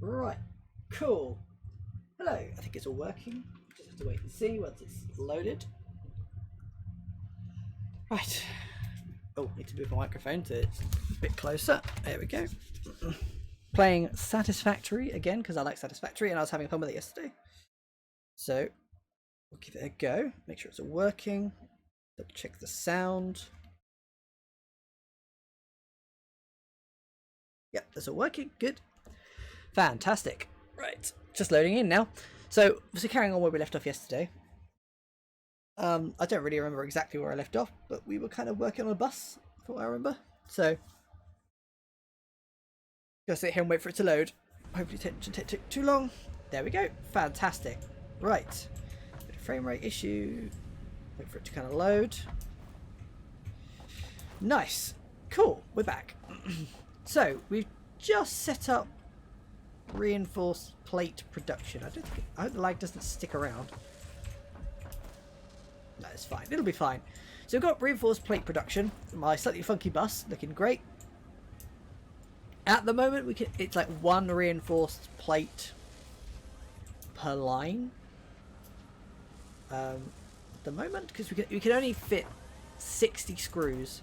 Right, cool. Hello, I think it's all working. Just have to wait and see once it's loaded. Right. Oh, need to move my microphone so it's a bit closer. There we go. Playing Satisfactory again because I like Satisfactory and I was having fun with it yesterday. So we'll give it a go. Make sure it's all working. Double check the sound. Yep, that's all working. Good. Fantastic. Right, just loading in now. So, obviously carrying on where we left off yesterday. I don't really remember exactly where I left off, but we were kind of working on a bus, from what I remember. So, gotta sit here and wait for it to load. Hopefully it shouldn't take too long. There we go. Fantastic. Right. Bit of frame rate issue. Wait for it to kind of load. Nice. Cool. We're back. So, we've just set up reinforced plate production. I hope the lag doesn't stick around. No, it's fine. It'll be fine. So we've got reinforced plate production. My slightly funky bus looking great. At the moment, it's like one reinforced plate per line. At the moment, because we can only fit 60 screws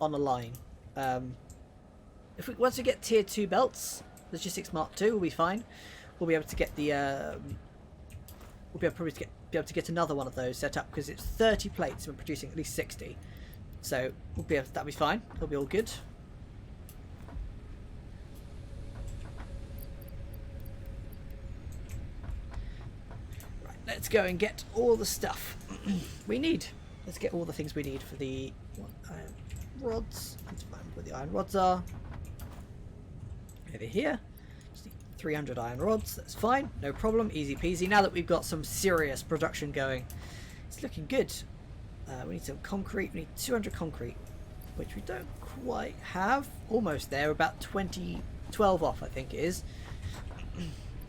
on a line. Once we get tier 2 belts, Logistics Mark II will be fine. We'll be able to get the we'll be able to get another one of those set up because it's 30 plates and we're producing at least 60. So that'll be fine. It'll be all good. Right, let's go and get all the stuff we need. Let's get all the things we need for the iron rods. Let's find where the iron rods are. Over here. Just need 300 iron rods. That's fine. No problem. Easy peasy. Now that we've got some serious production going, it's looking good. We need some concrete. We need 200 concrete, which we don't quite have. Almost there. About 12 off, I think it is.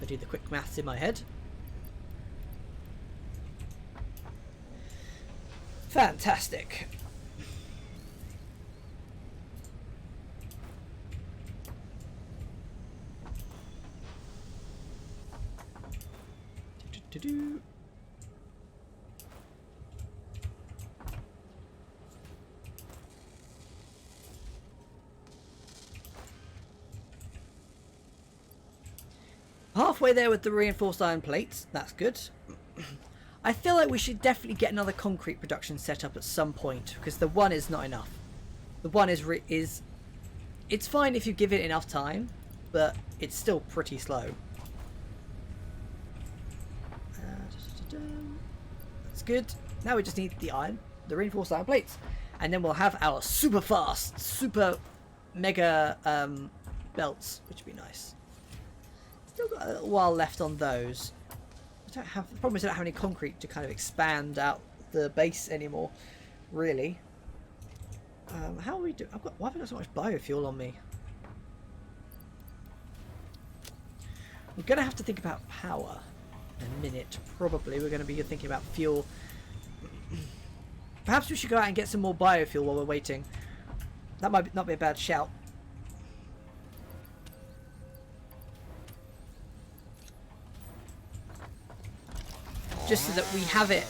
I do the quick maths in my head. Fantastic. Halfway there with the reinforced iron plates. That's good. I feel like we should definitely get another concrete production set up at some point because the one is not enough. The one is it's fine if you give it enough time, but it's still pretty slow. That's good. Now we just need the reinforced iron plates, and then we'll have our super fast, super mega belts, which would be nice. Still got a little while left on those. The problem is I don't have any concrete to kind of expand out the base anymore, really. How are we doing? Why have I got so much biofuel on me? We're going to have to think about power in a minute. Probably we're going to be thinking about fuel. Perhaps we should go out and get some more biofuel while we're waiting. That might not be a bad shout. Just so that we have it,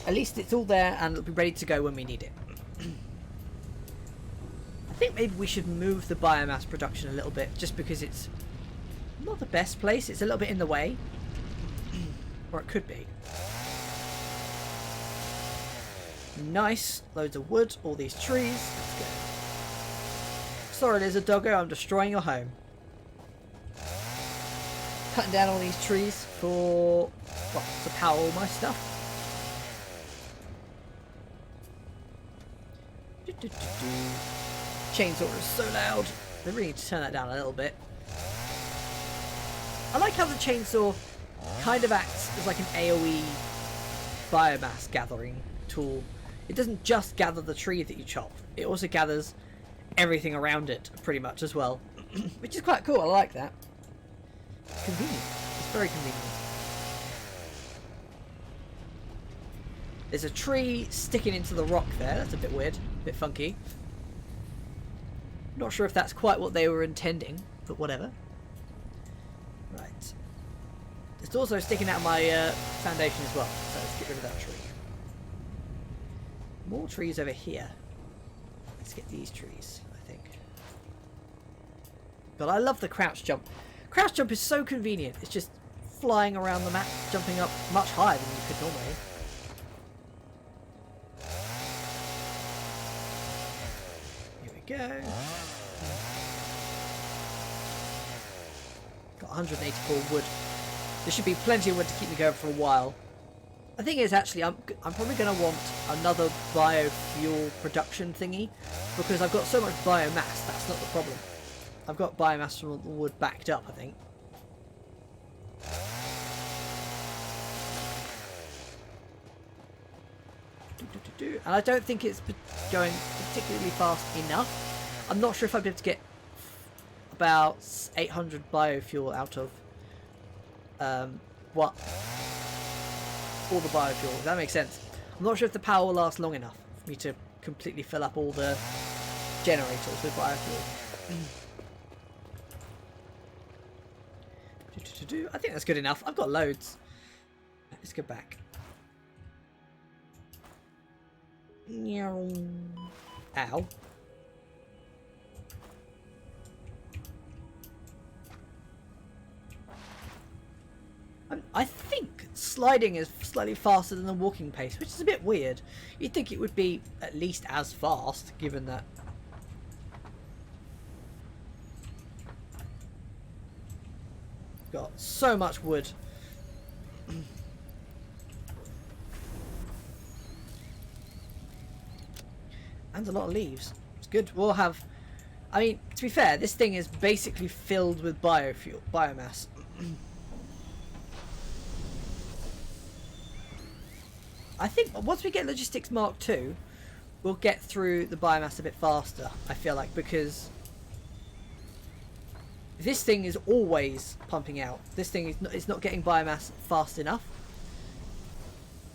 at least it's all there and it'll be ready to go when we need it. I think maybe we should move the biomass production a little bit, just because it's not the best place. It's a little bit in the way, or it could be. Nice, loads of wood, all these trees. Let's go. Sorry, Lizard Doggo, I'm destroying your home. Cutting down all these trees for to power all my stuff. Chainsaw is so loud. They really need to turn that down a little bit. I like how the chainsaw kind of acts as like an AoE biomass gathering tool. It doesn't just gather the tree that you chop. It also gathers everything around it pretty much as well. Which is quite cool. I like that. Convenient. It's very convenient. There's a tree sticking into the rock there. That's a bit weird. A bit funky. Not sure if that's quite what they were intending, but whatever. Right. It's also sticking out my foundation as well, so let's get rid of that tree. More trees over here. Let's get these trees, I think. But I love the crouch jump. Crouch jump is so convenient. It's just flying around the map, jumping up much higher than you could normally. Here we go. Got 184 wood. There should be plenty of wood to keep me going for a while. The thing is, actually, I'm probably going to want another biofuel production thingy, because I've got so much biomass. That's not the problem. I've got biomass from the wood backed up, I think. And I don't think it's going particularly fast enough. I'm not sure if I'd be able to get about 800 biofuel out of what? All the biofuel. If that makes sense. I'm not sure if the power will last long enough for me to completely fill up all the generators with biofuel. I think that's good enough. I've got loads. Let's go back. Ow. I think sliding is slightly faster than the walking pace, which is a bit weird. You'd think it would be at least as fast, given that. Got so much wood. And a lot of leaves. It's good. We'll have... I mean, to be fair, this thing is basically filled with biomass. I think once we get Logistics Mark II, we'll get through the biomass a bit faster, I feel like, because this thing is always pumping out. This thing is it's not getting biomass fast enough.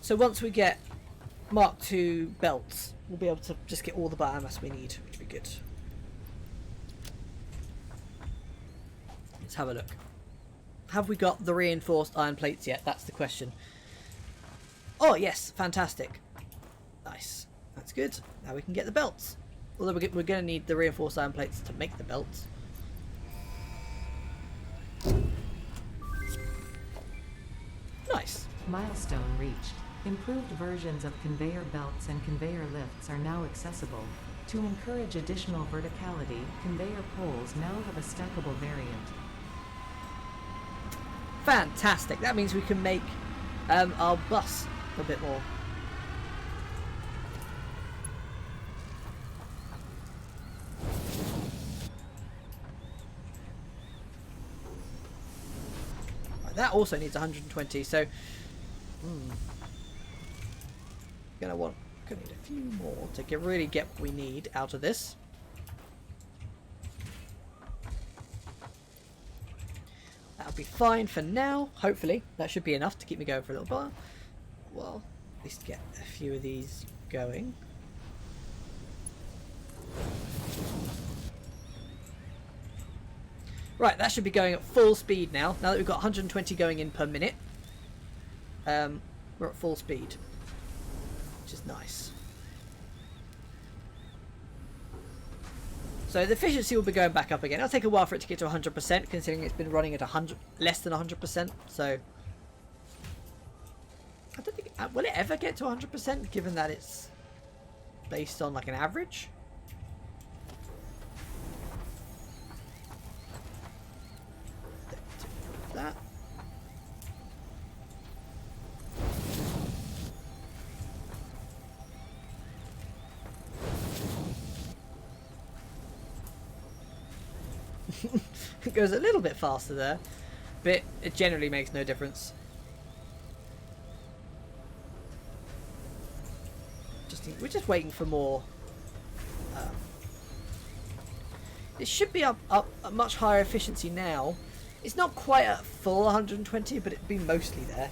So once we get Mark II belts, we'll be able to just get all the biomass we need, which would be good. Let's have a look. Have we got the reinforced iron plates yet? That's the question. Oh, yes. Fantastic. Nice. That's good. Now we can get the belts. Although we're going to need the reinforced iron plates to make the belts. Nice. Milestone reached. Improved versions of conveyor belts and conveyor lifts are now accessible. To encourage additional verticality, conveyor poles now have a stackable variant. Fantastic. That means we can make our bus a bit more. Right, that also needs 120, so gonna need a few more to really get what we need out of this. That'll be fine for now. Hopefully that should be enough to keep me going for a little while. Well, at least get a few of these going. Right, that should be going at full speed now. Now that we've got 120 going in per minute, we're at full speed, which is nice. So the efficiency will be going back up again. It'll take a while for it to get to 100%, considering it's been running at less than 100%. So I don't think will it ever get to 100%, given that it's based on like an average. That. It goes a little bit faster there, but it generally makes no difference. We're just waiting for more. It should be up a much higher efficiency now. It's not quite at full 120, but it'd be mostly there.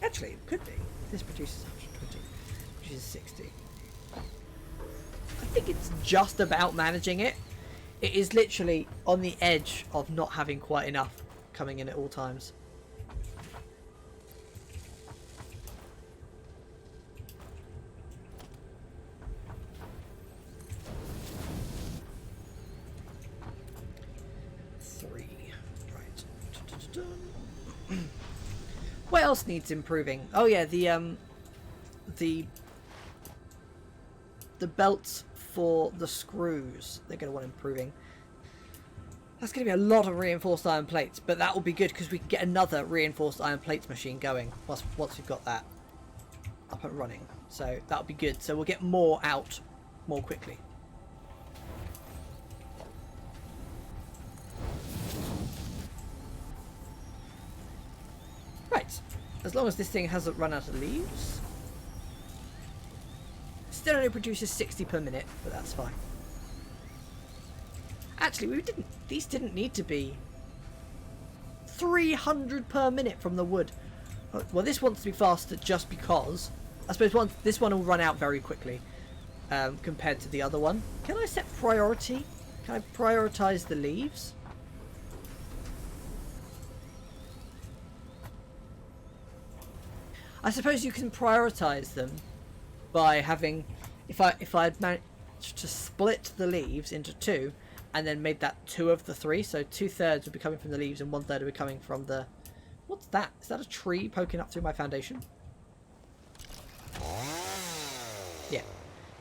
Actually, it could be. This produces 120, which is 60. I think it's just about managing it. It is literally on the edge of not having quite enough coming in at all times. What else needs improving? Oh yeah, the belts for the screws. They're going to want improving. That's going to be a lot of reinforced iron plates, but that will be good because we can get another reinforced iron plates machine going once we've got that up and running. So that'll be good. So we'll get more out more quickly. Right, as long as this thing hasn't run out of leaves. Still only produces 60 per minute, but that's fine. Actually, these didn't need to be 300 per minute from the wood. Well, this wants to be faster just because I suppose this one will run out very quickly compared to the other one. Can I set priority? Can I prioritize the leaves? I suppose you can prioritize them by having, if I'd managed to split the leaves into two and then made that 2 of the 3, so 2/3 would be coming from the leaves and 1/3 would be coming from the, what's that? Is that a tree poking up through my foundation? Yeah.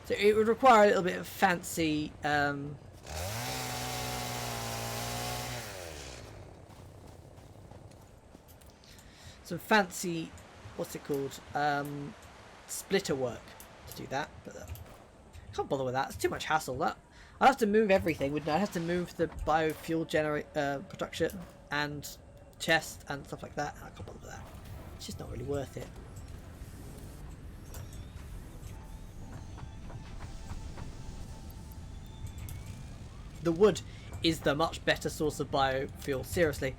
So it would require a little bit of fancy some fancy, what's it called, splitter work to do that, but can't bother with that. It's too much hassle. That I'd have to move everything, wouldn't I? I'd have to move the biofuel production and chest and stuff like that. I can't bother with that. It's just not really worth it. The wood is the much better source of biofuel. Seriously,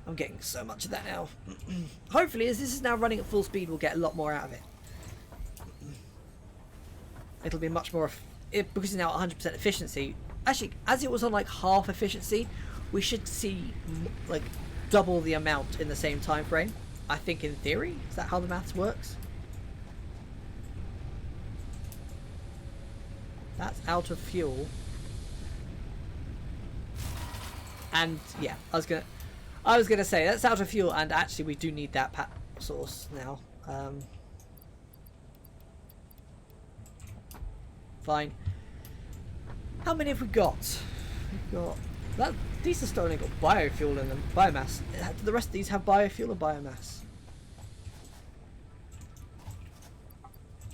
I'm getting so much of that now. Hopefully, as this is now running at full speed, we'll get a lot more out of it. It'll be much more, because it's now at 100% efficiency. Actually, as it was on like half efficiency, we should see like double the amount in the same time frame. I think in theory, is that how the maths works? That's out of fuel. And yeah, I was gonna say that's out of fuel, and actually we do need that source now. Fine. How many have we got? We've got that. These are still only got biofuel in them. Biomass. Do the rest of these have biofuel or biomass?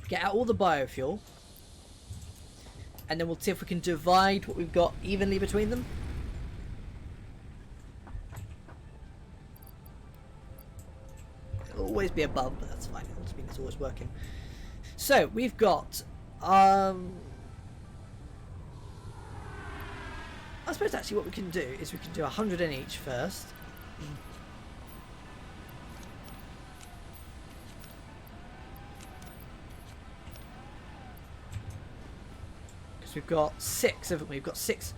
Get out all the biofuel, and then we'll see if we can divide what we've got evenly between them. It'll always be above, but that's fine. It'll just mean it's always working. So we've got. I suppose actually what we can do is we can do 100 in each first. Because we've got 6, haven't we? We've got 6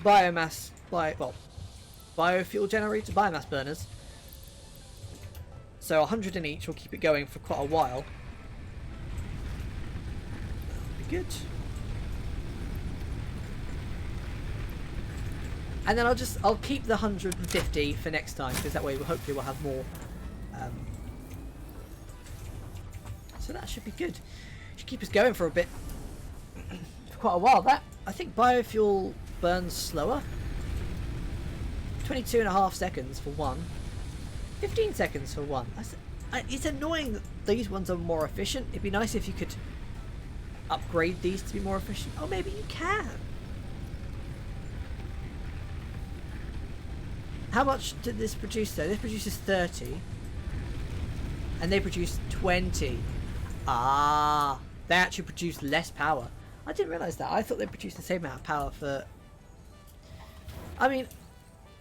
biomass, biofuel generator, biomass burners. So 100 in each will keep it going for quite a while. That'll be good. And then I'll keep the 150 for next time, because that way hopefully we'll have more. So that should be good. Should keep us going for a bit, for quite a while. That, I think biofuel burns slower. 22.5 seconds for one. 15 seconds for one. It's annoying that these ones are more efficient. It'd be nice if you could upgrade these to be more efficient. Oh, maybe you can. How much did this produce though? This produces 30. And they produce 20. Ah, they actually produce less power. I didn't realise that. I thought they produced the same amount of power for... I mean,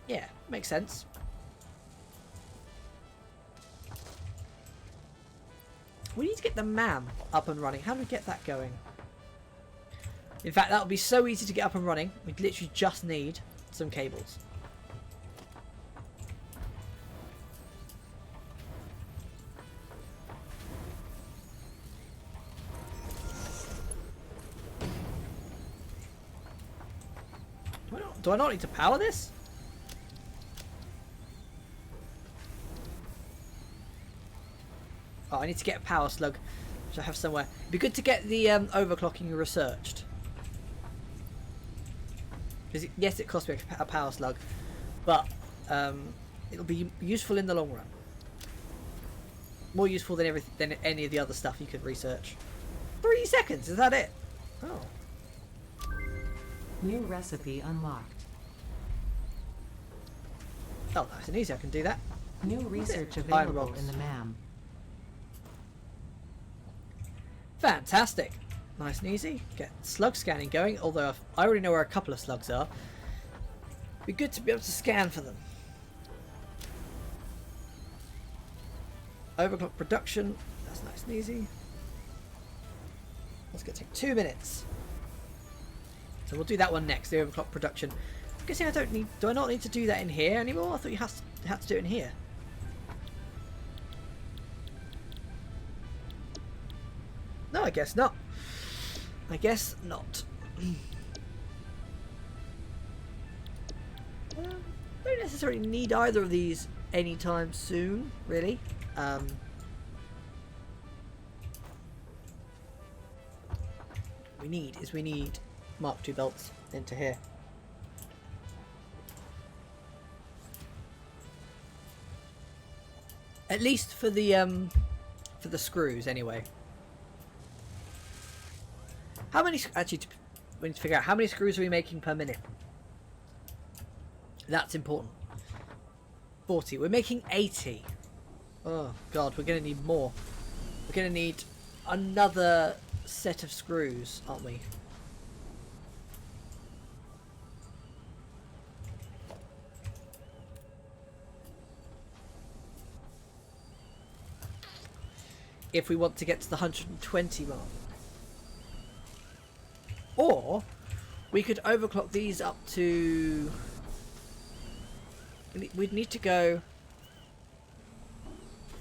yeah, makes sense. We need to get the MAM up and running. How do we get that going? In fact, that would be so easy to get up and running. We'd literally just need some cables. Do I not need to power this? Oh, I need to get a power slug, which I have somewhere. It'd be good to get the overclocking researched. Because yes, it costs me a power slug, but it'll be useful in the long run. More useful than any of the other stuff you could research. 3 seconds, is that it? Oh. New recipe unlocked. Oh, nice and easy, I can do that. New research Iron available rods. in the MAM. Fantastic. Nice and easy. Get slug scanning going, although I already know where a couple of slugs are. Be good to be able to scan for them. Overclock production. That's nice and easy. That's going to take 2 minutes. So we'll do that one next, the overclock production. I'm guessing do I not need to do that in here anymore? I thought you had to do it in here. No, I guess not. I guess not. Don't necessarily need either of these anytime soon, really. We need Mark II belts into here. At least for the screws, anyway. How many? Actually, we need to figure out how many screws are we making per minute. That's important. 40. We're making 80. Oh God, we're going to need more. We're going to need another set of screws, aren't we? If we want to get to the 120 mark. Or we could overclock these up to... We'd need to go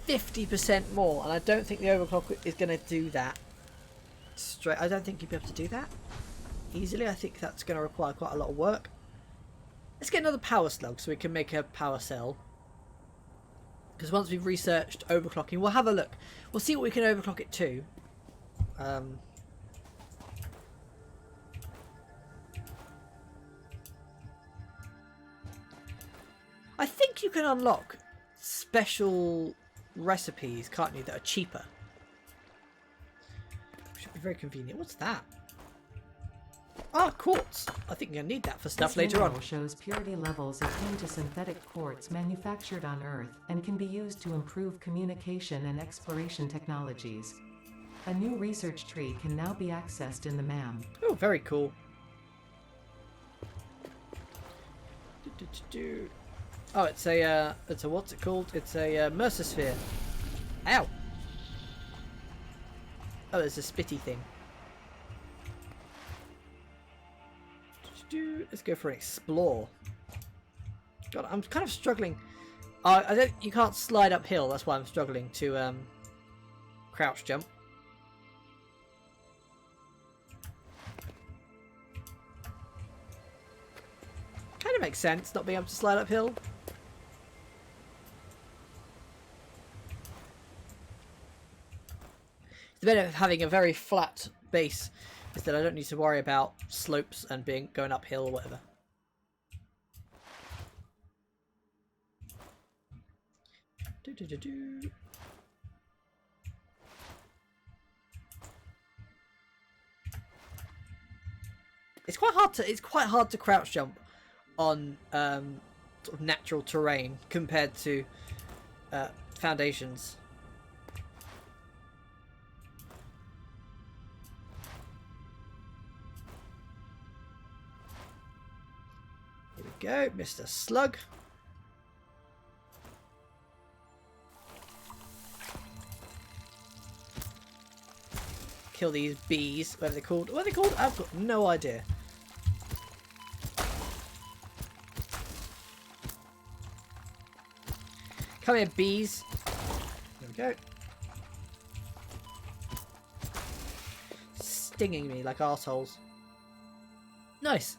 50% more, and I don't think the overclock is going to do that. Straight, I don't think you'd be able to do that easily. I think that's going to require quite a lot of work. Let's get another power slug so we can make a power cell. Because once we've researched overclocking, we'll have a look. We'll see what we can overclock it to. I think you can unlock special recipes, can't you, that are cheaper. Should be very convenient. What's that? Ah, quartz. I think you're going to need that for stuff This later on. mineral shows purity levels akin to synthetic quartz manufactured on Earth and can be used to improve communication and exploration technologies. A new research tree can now be accessed in the MAM. Oh, very cool. Oh, it's a what's it called? It's a Mercersphere. Ow! Oh, there's a spitty thing. Let's go for an explore. God, I'm kind of struggling. You can't slide uphill. That's why I'm struggling to crouch jump. Kind of makes sense not being able to slide uphill. The benefit of having a very flat base is that I don't need to worry about slopes and going uphill or whatever. It's quite hard to crouch jump on sort of natural terrain compared to foundations. Here we go, Mr. Slug. Kill these bees, whatever they're called. What are they called? I've got no idea. Come here, bees. There we go. Stinging me like arseholes. Nice.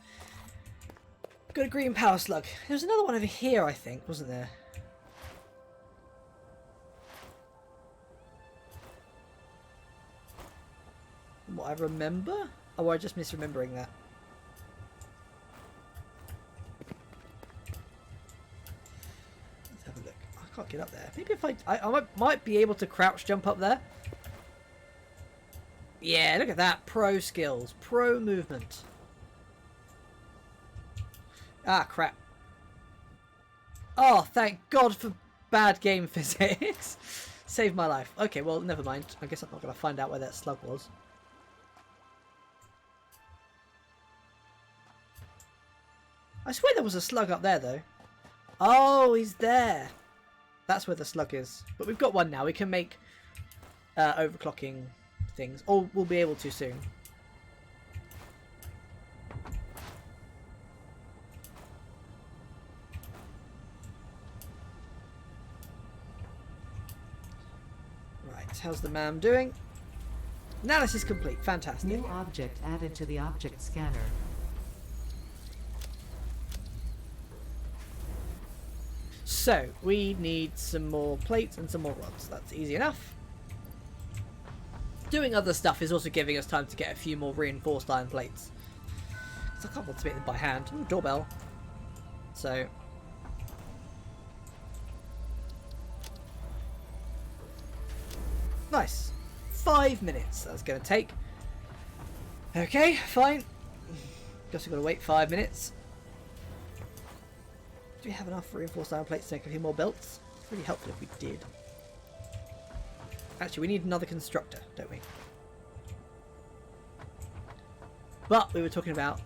Got a green power slug. There was another one over here, I think, wasn't there? From what I remember? Oh, I'm just misremembering that. Let's have a look. I can't get up there. Maybe if I might be able to crouch jump up there. Yeah, look at that. Pro skills. Pro movement. Ah, crap. Oh, thank God for bad game physics. Saved my life. Okay, well, never mind. I guess I'm not going to find out where that slug was. I swear there was a slug up there, though. Oh, he's there. That's where the slug is. But we've got one now. We can make overclocking things. Or we'll be able to soon. Right, how's the MAM doing? Analysis complete. Fantastic. New object added to the object scanner. So, we need some more plates and some more rods. That's easy enough. Doing other stuff is also giving us time to get a few more reinforced iron plates. Because I can't want to make them by hand. Ooh, doorbell. So... nice. 5 minutes that's going to take. Okay, fine. Guess we've got to wait 5 minutes. Do we have enough reinforced iron plates to make a few more belts? It's really helpful if we did. Actually, we need another constructor, don't we? But we were talking about...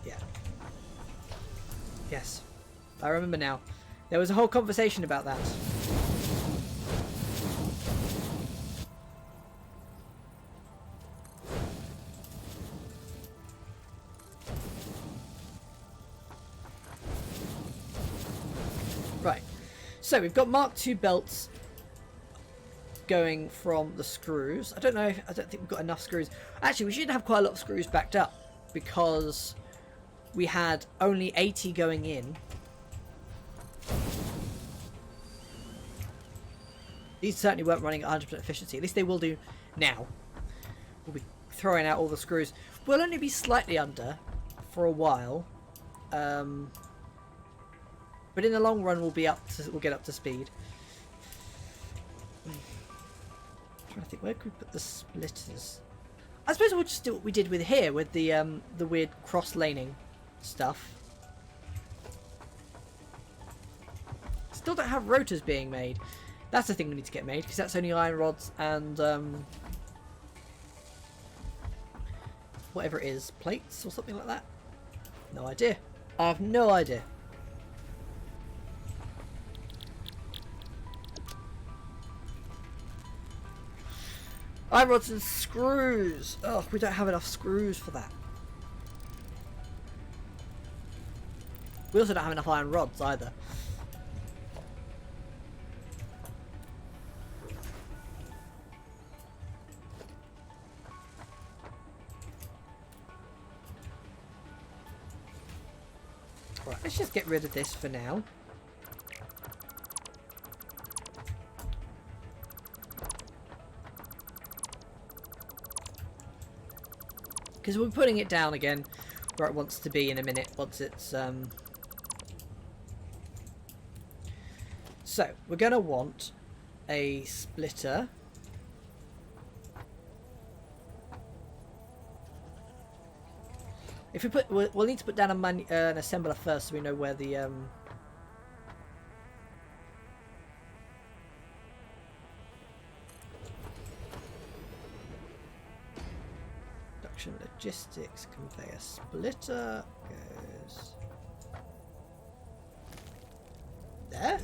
yeah. Yes. I remember now. There was a whole conversation about that. Right. So we've got Mark II belts going from the screws. I don't know. I don't think we've got enough screws. Actually, we should have quite a lot of screws backed up because we had only 80 going in. These certainly weren't running at 100% efficiency. At least they will do now. We'll be throwing out all the screws. We'll only be slightly under for a while. But in the long run, we'll get up to speed. I'm trying to think, where could we put the splitters? I suppose we'll just do what we did with here, with the weird cross-laning stuff. Still don't have rotors being made. That's the thing we need to get made, because that's only iron rods and whatever it is, plates or something like that. No idea. I have no idea. Iron rods and screws. Oh, we don't have enough screws for that. We also don't have enough iron rods either. Right, let's just get rid of this for now. Because we're putting it down again where it wants to be in a minute once it's... So, we're going to want a splitter. If we put... We'll need to put down an assembler first so we know where the... Logistics conveyor splitter goes there.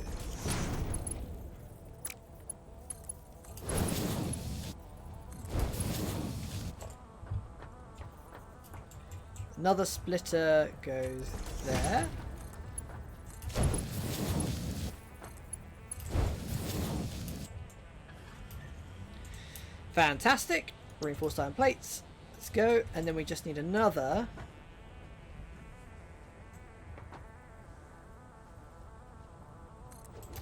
Another splitter goes there. Fantastic. Reinforced iron plates. Let's go. And then we just need another.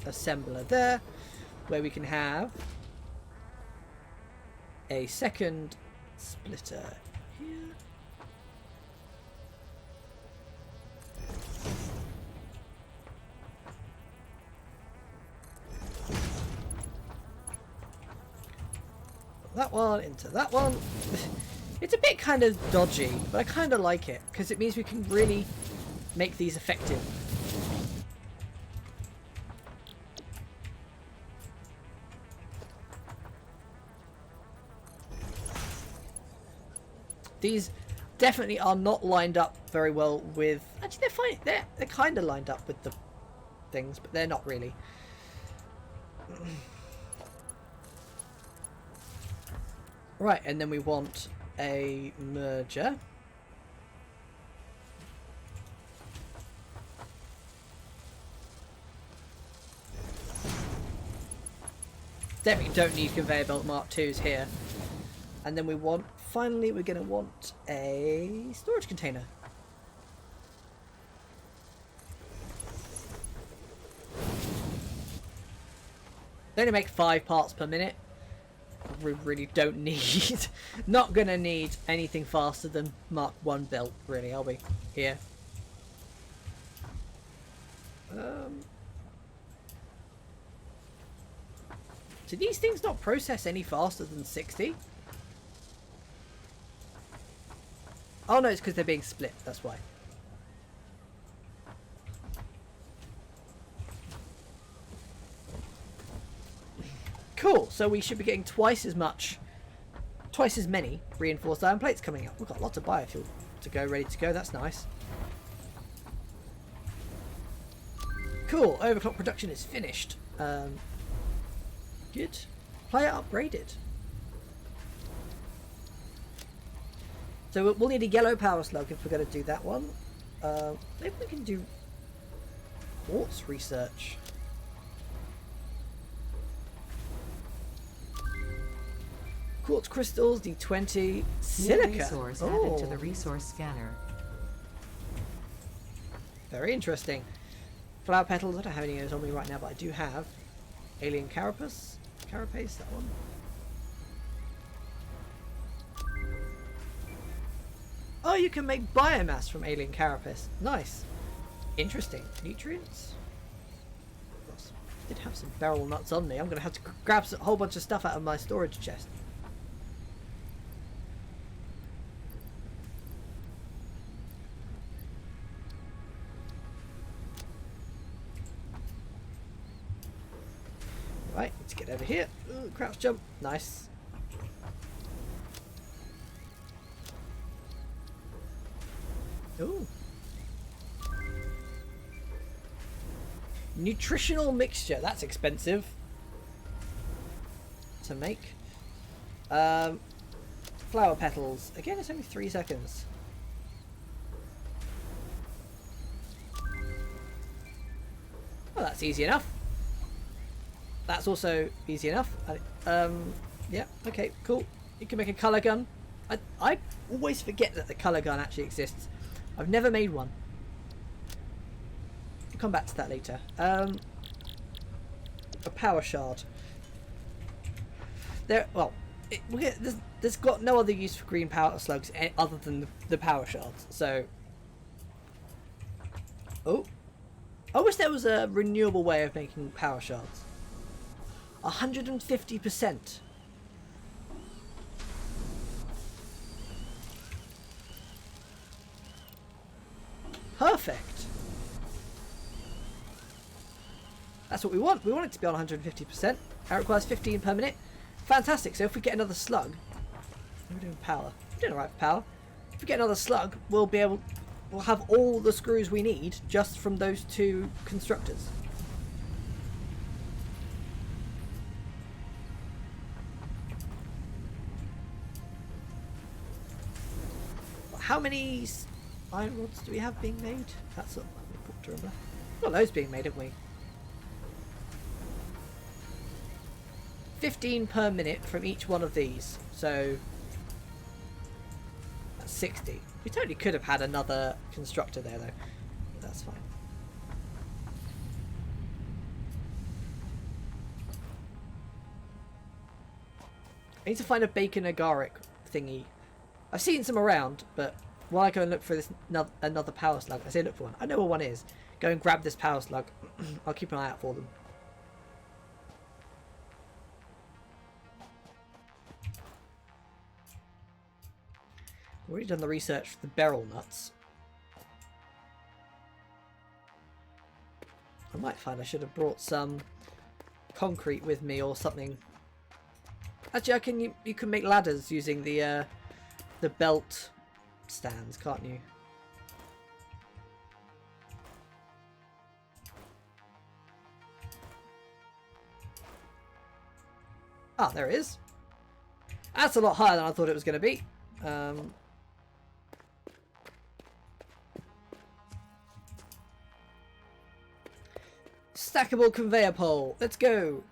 Assembler there, where we can have a second splitter here. That one into that one. It's a bit kind of dodgy, but I kind of like it because it means we can really make these effective. These definitely are not lined up very well with... Actually, they're fine. They're kind of lined up with the things, but they're not really. Right, and then we want a merger. Definitely don't need conveyor belt Mark IIs here. And then we want... Finally, we're going to want a storage container. They only make 5 parts per minute. We really don't need... Not going to need anything faster than Mark 1 built, really, are we? Here. Do these things not process any faster than 60? Oh no, it's because they're being split, that's why. Cool, so we should be getting twice as many reinforced iron plates coming up. We've got lots of biofuel to go, ready to go, that's nice. Cool, overclock production is finished. Good. Player upgraded. So we'll need a yellow power slug if we're going to do that one. Maybe we can do quartz research. Quartz crystals, D20, silica. New resource added to the resource scanner. Very interesting. Flower petals. I don't have any of those on me right now, but I do have alien carapace. Carapace, that one. Oh, you can make biomass from alien carapace. Nice. Interesting. Nutrients? I did have some beryl nuts on me. I'm going to have to grab a whole bunch of stuff out of my storage chest. Right, let's get over here. Ooh, crouch jump. Nice. Ooh. Nutritional mixture. That's expensive to make. Flower petals. Again, it's only 3 seconds. Well, that's easy enough. That's also easy enough. Yeah, okay, cool. You can make a colour gun. I always forget that the colour gun actually exists. I've never made one. We'll come back to that later. A power shard. There's got no other use for green power slugs other than the power shards. So, I wish there was a renewable way of making power shards. 150%. Perfect. That's what we want. We want it to be on 150%. It requires 15 per minute. Fantastic. So if we get another slug, we're doing power. We're doing alright for power. If we get another slug, we'll have all the screws we need just from those 2 constructors. How many iron rods do we have being made? That's something important to remember. We've got loads being made, haven't we? 15 per minute from each one of these. So that's 60. We totally could have had another constructor there, though. That's fine. I need to find a bacon agaric thingy. I've seen some around, but while I go and look for this another power slug, I say look for one. I know where one is. Go and grab this power slug. I'll keep an eye out for them. I've already done the research for the beryl nuts. I might find I should have brought some concrete with me or something. Actually, I can. You can make ladders using the belt stands, can't you? Ah, there it is. That's a lot higher than I thought it was going to be. Stackable conveyor pole. Let's go.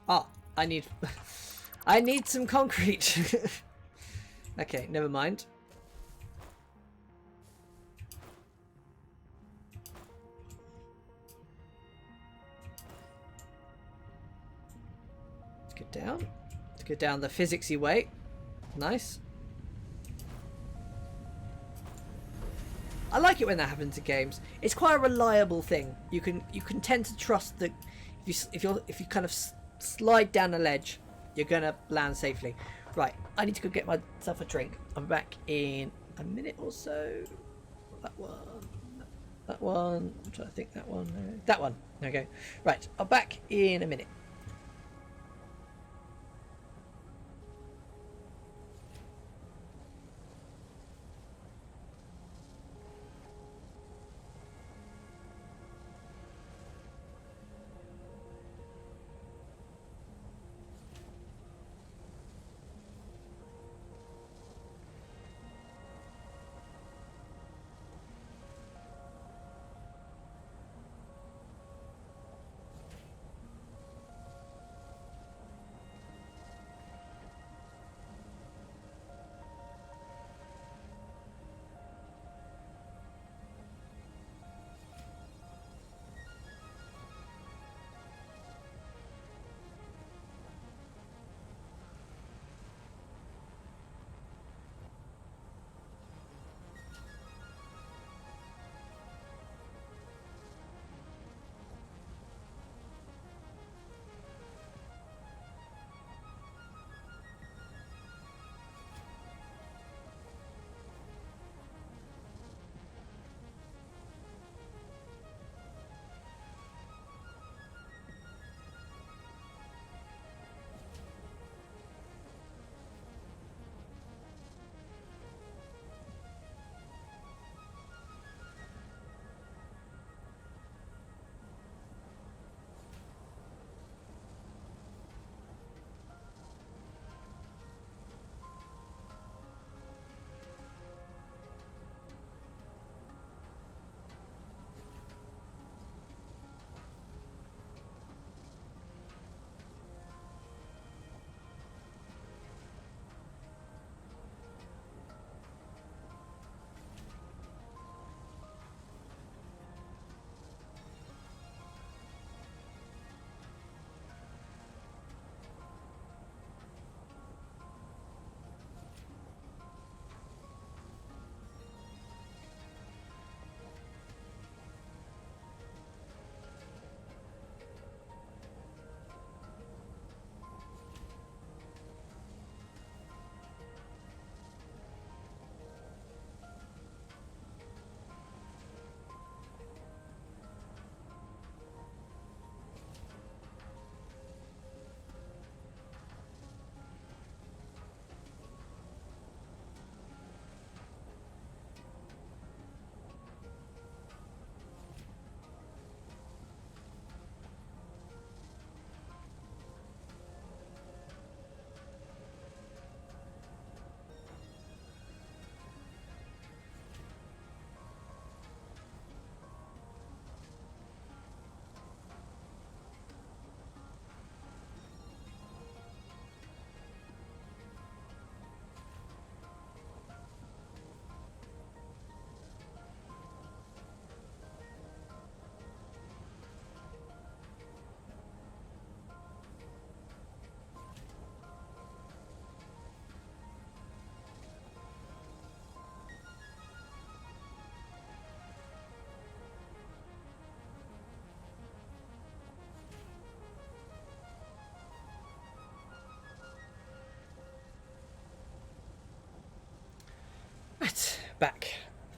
Ah, I need I need some concrete. Okay, never mind. Let's get down. Let's get down the physicsy way. Nice. I like it when that happens in games. It's quite a reliable thing. You can tend to trust that if you kind of slide down a ledge, you're gonna land safely. Right, I need to go get myself a drink. I'm back in a minute or so. That one. I'm trying to think. That one. That one. There we go. Right, I'm back in a minute.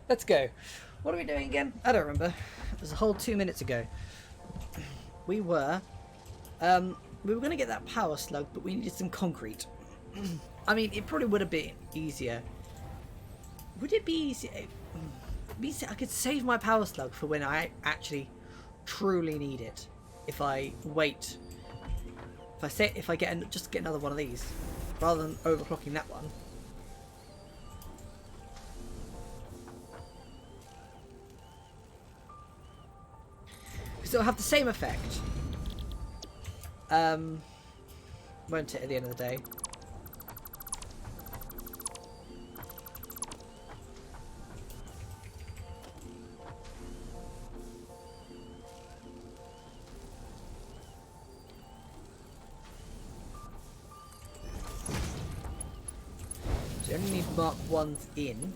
Let's go. What are we doing again? I don't remember. It was a whole 2 minutes ago. We were going to get that power slug, but we needed some concrete. I mean, it probably would have been easier. Would it be easier? I could save my power slug for when I actually truly need it. If I wait, if I just get another one of these, rather than overclocking that one. Because it'll have the same effect. Won't it, at the end of the day? So you only need Mark 1s in.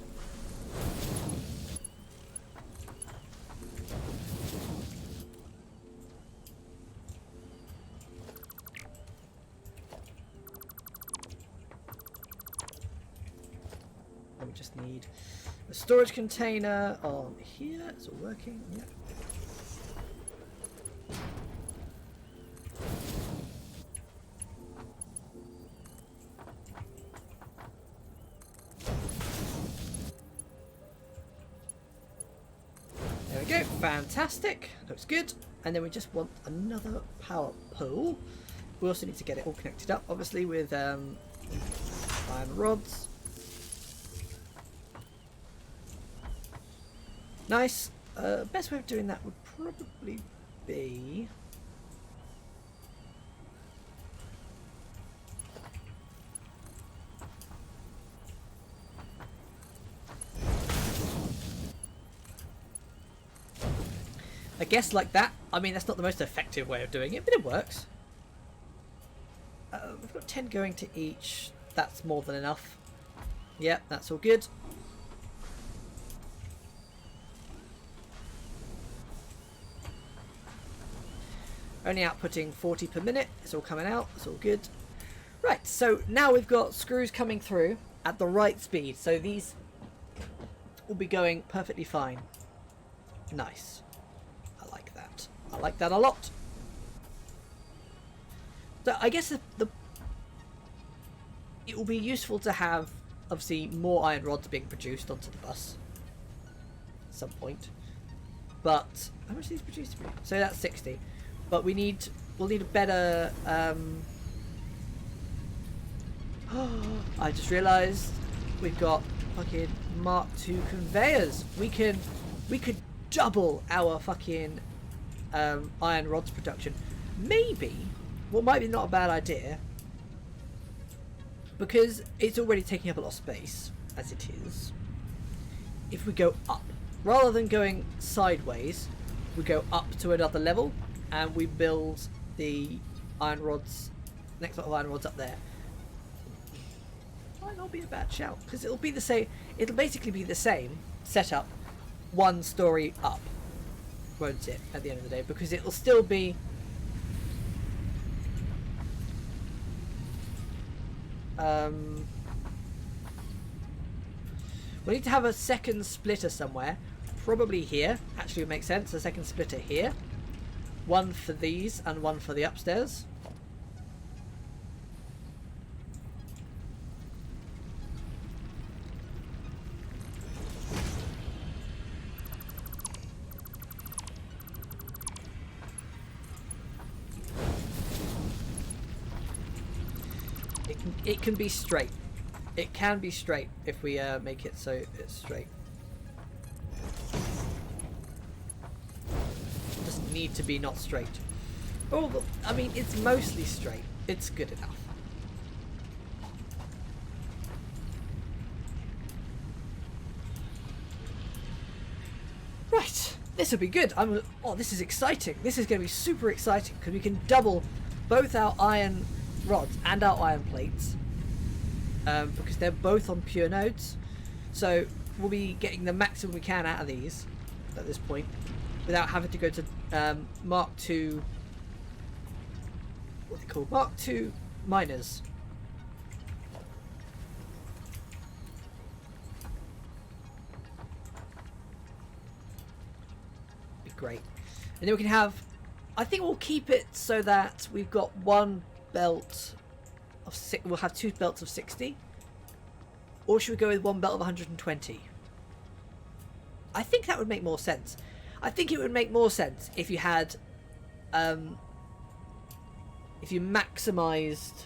We just need a storage container on here. It's all working. Yep. There we go. Fantastic. Looks good. And then we just want another power pole. We also need to get it all connected up, obviously, with iron rods. Nice. Best way of doing that would probably be... I guess like that. I mean, that's not the most effective way of doing it, but it works. We've got 10 going to each. That's more than enough. Yep, that's all good. Only outputting 40 per minute. It's all coming out. It's all good. Right, so now we've got screws coming through at the right speed. So these will be going perfectly fine. Nice. I like that. I like that a lot. So I guess it will be useful to have, obviously, more iron rods being produced onto the bus at some point. But how much are these produced? So that's 60. But we'll need a better. I just realised we've got fucking Mark II conveyors. We could double our fucking iron rods production. Maybe, what might be not a bad idea, because it's already taking up a lot of space as it is. If we go up, rather than going sideways, we go up to another level. And we build the iron rods, next lot of iron rods up there. Might not be a bad shout, because it'll be the same. It'll basically be the same setup, one story up, won't it? At the end of the day, because it'll still be. We need to have a second splitter somewhere, probably here. Actually, would make sense. A second splitter here. One for these and one for the upstairs. It can be straight. It can be straight if we make it so it's straight. Need to be not straight. Oh, I mean, it's mostly straight. It's good enough. Right, this will be good. Oh, this is exciting. This is going to be super exciting because we can double both our iron rods and our iron plates because they're both on pure nodes. So we'll be getting the maximum we can out of these at this point, without having to go to Mark II. What are they called? Mark II miners. great. And then we can have, I think we'll keep it so that we've got one belt of we'll have 2 belts of 60. Or should we go with 1 belt of 120? I think that would make more sense. I think it would make more sense if you had, if you maximized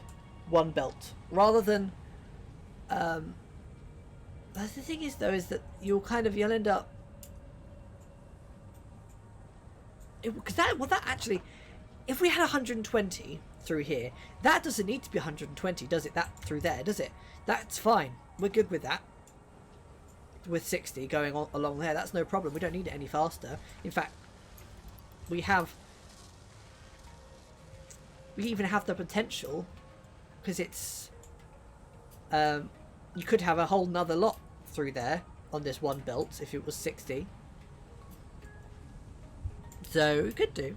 1 belt rather than, the thing is though is that you'll end up, because that actually, if we had 120 through here, that doesn't need to be 120, does it? That through there, does it? That's fine. We're good with that. With 60 going on along there, that's no problem. We don't need it any faster. In fact, we even have the potential, because it's you could have a whole nother lot through there on this 1 belt if it was 60. So we could do.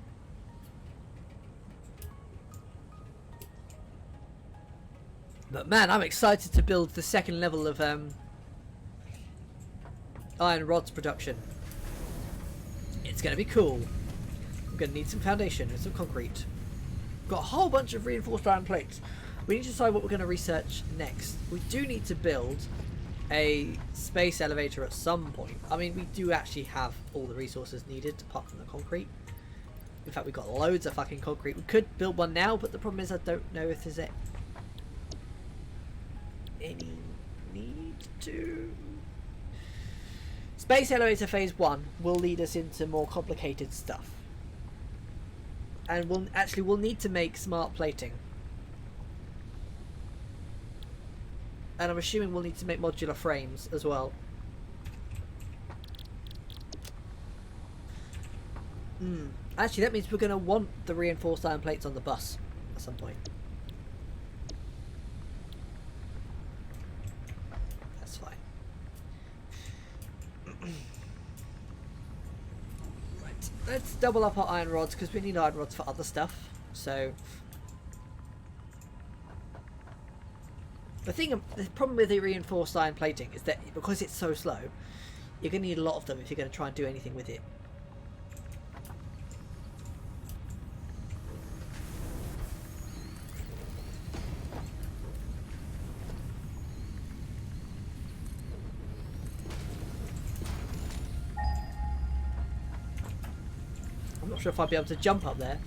But man, I'm excited to build the 2nd level of iron rods production. It's going to be cool. I'm going to need some foundation and some concrete. Got a whole bunch of reinforced iron plates. We need to decide what we're going to research next. We do need to build a space elevator at some point. I mean, we do actually have all the resources needed apart from the concrete. In fact, we've got loads of fucking concrete. We could build one now, but the problem is I don't know if there's any need to. Space elevator phase 1 will lead us into more complicated stuff, and we'll need to make smart plating, and I'm assuming we'll need to make modular frames as well. Actually, that means we're going to want the reinforced iron plates on the bus at some point. Let's double up our iron rods because we need iron rods for other stuff. So the problem with the reinforced iron plating is that because it's so slow, you're going to need a lot of them if you're going to try and do anything with it. I'm not sure if I'd be able to jump up there.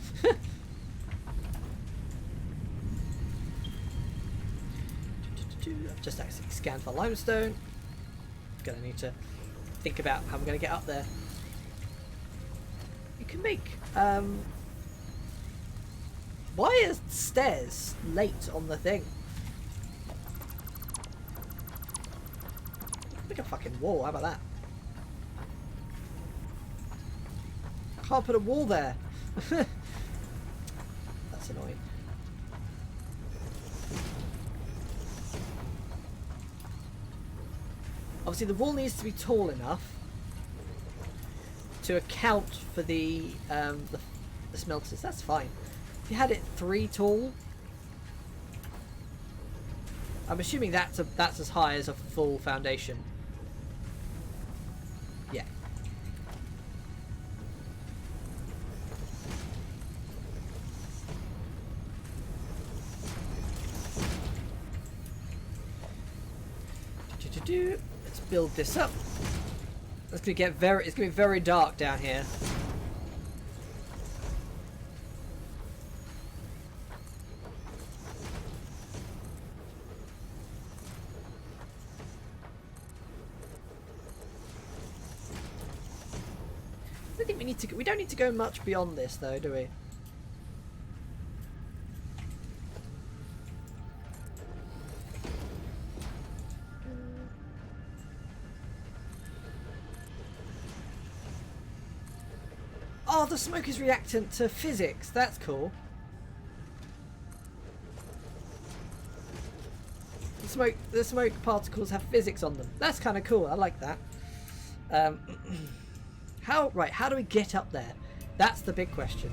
I've just actually scanned for limestone. Gonna need to think about how I'm gonna get up there. You can make why are stairs late on the thing? Make a fucking wall, how about that? Can't put a wall there. That's annoying. Obviously the wall needs to be tall enough to account for the smelters. That's fine. If you had it 3 tall, I'm assuming that's as high as a full foundation. Yeah. Let's build this up. It's gonna be very dark down here. I don't think we need to. We don't need to go much beyond this, though, do we? Oh, the smoke is reactant to physics. That's cool. The smoke particles have physics on them. That's kind of cool. I like that. How do we get up there? That's the big question.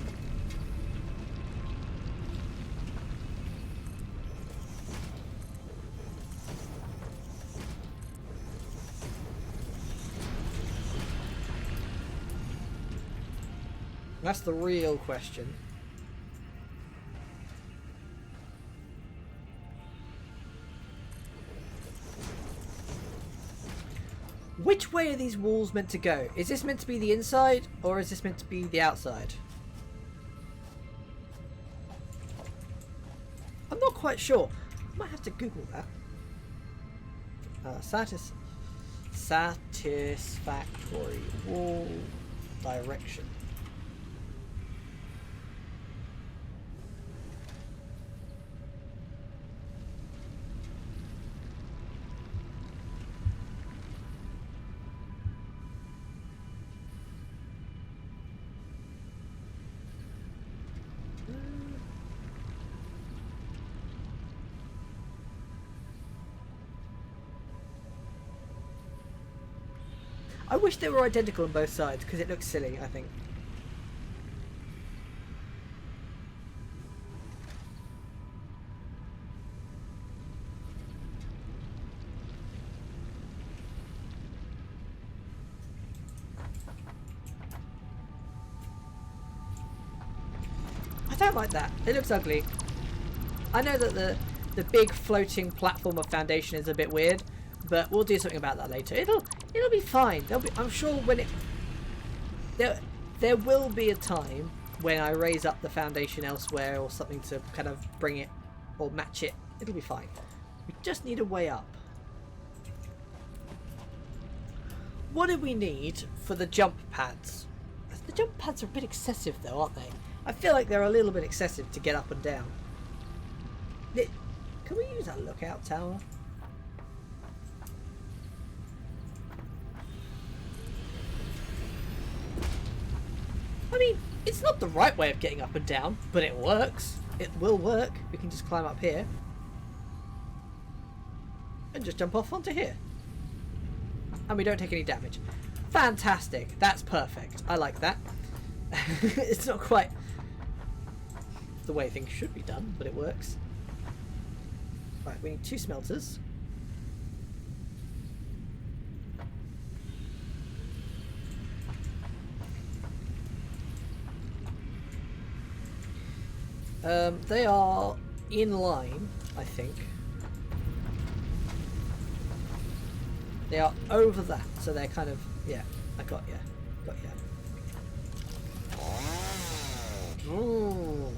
That's the real question. Which way are these walls meant to go? Is this meant to be the inside, or is this meant to be the outside? I'm not quite sure. I might have to Google that. Satisfactory wall direction. I wish they were identical on both sides because it looks silly, I think. I don't like that. It looks ugly. I know that the big floating platform of foundation is a bit weird, but we'll do something about that later. It'll be fine. I'm sure when there will be a time when I raise up the foundation elsewhere or something to kind of bring it or match it. It'll be fine. We just need a way up. What do we need for the jump pads? The jump pads are a bit excessive though, aren't they? I feel like they're a little bit excessive to get up and down. Can we use that lookout tower? I mean, it's not the right way of getting up and down, but it works. It will work. We can just climb up here. And just jump off onto here. And we don't take any damage. Fantastic. That's perfect. I like that. It's not quite the way things should be done, but it works. Right, we need 2 smelters. They are in line, I think. They are over that, so they're kind of, yeah, I got you. Got you. Ooh, okay.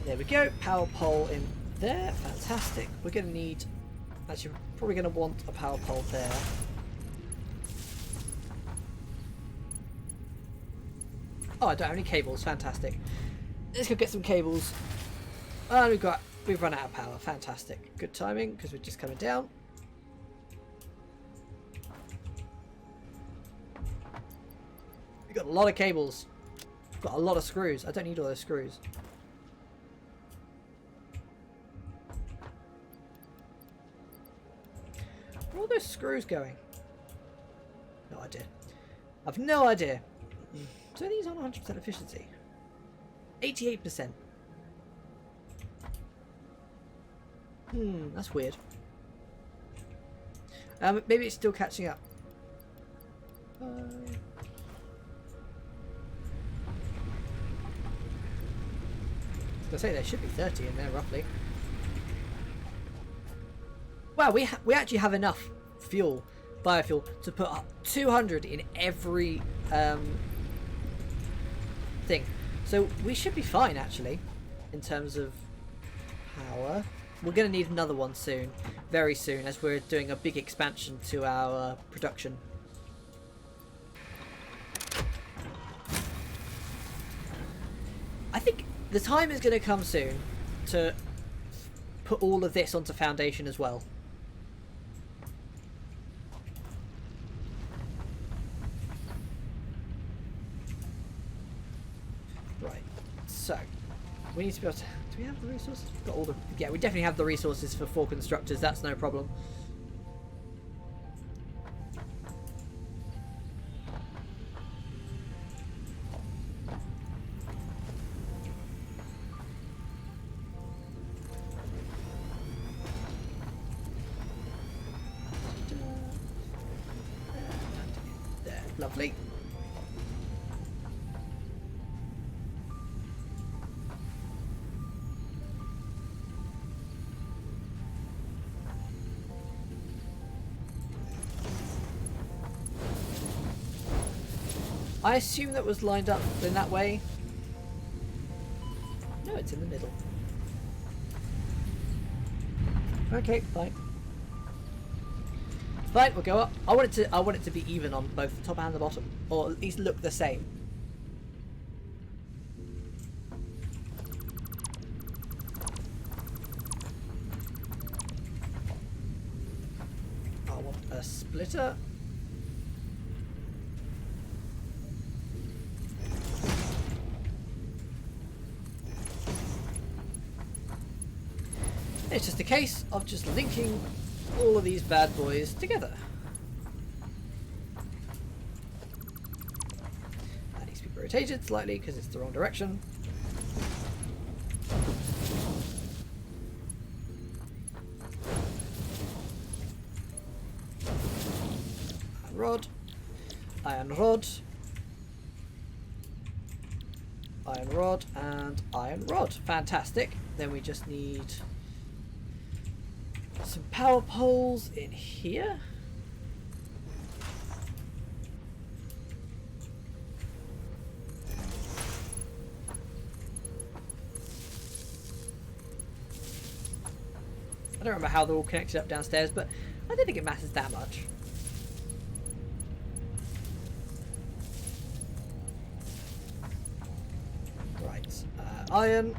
There we go, power pole in there, fantastic. We're going to need, actually we're probably going to want a power pole there. Oh, I don't have any cables, fantastic. Let's go get some cables. And we've run out of power, fantastic. Good timing, because we're just coming down. We've got a lot of cables. We've got a lot of screws. I don't need all those screws. Where are all those screws going? No idea. I've no idea. So these on 100% efficiency. 88%. That's weird. Maybe it's still catching up. I was gonna say there should be 30 in there roughly. Wow, we actually have enough fuel, biofuel, to put up 200 in every thing. So we should be fine actually in terms of power. We're going to need another one soon, very soon, as we're doing a big expansion to our production. I think the time is going to come soon to put all of this onto foundation as well. Right, so we need to be able to... Do we have the resources? We've got all the... Yeah, we definitely have the resources for 4 constructors. That's no problem. Lovely. I assume that was lined up in that way. No, it's in the middle. Okay, fine. Fine, we'll go up. I want it to be even on both the top and the bottom, or at least look the same. I want a splitter. It's just a case of just linking all of these bad boys together. That needs to be rotated slightly because it's the wrong direction. Iron rod. Iron rod. Iron rod and iron rod. Fantastic. Then we just need some power poles in here. I don't remember how they're all connected up downstairs, but I don't think it matters that much. Right, iron.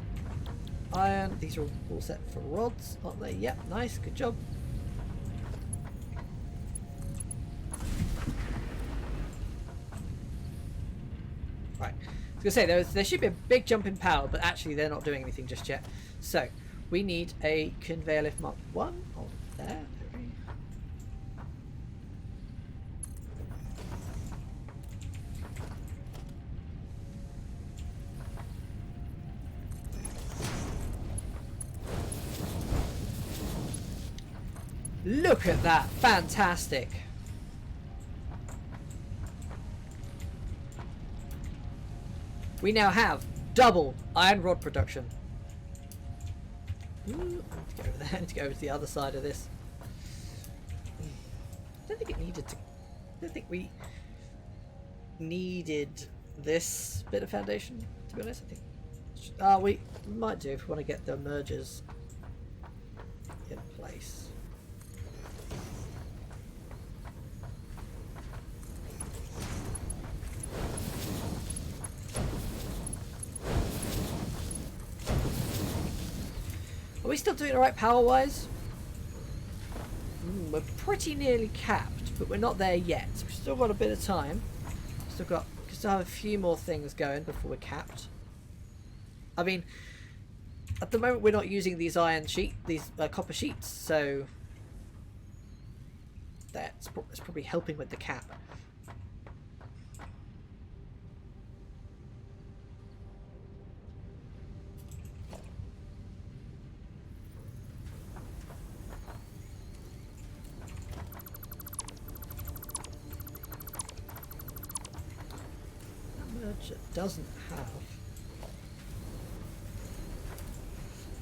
Iron. These are all set for rods, aren't they? Yep, nice, good job. Right, I was going to say, there should be a big jump in power, but actually they're not doing anything just yet. So, we need a conveyor lift Mark 1 on there. Look at that! Fantastic! We now have double iron rod production. Ooh, I need to go over there. I need to go over to the other side of this. I don't think it needed to. I don't think we needed this bit of foundation, to be honest. I think we might do if we want to get the mergers in place. Are we still doing it right power-wise? We're pretty nearly capped, but we're not there yet. So we've still got a bit of time. Still have a few more things going before we're capped. I mean, at the moment we're not using these copper sheets, so that's probably helping with the cap. It doesn't have.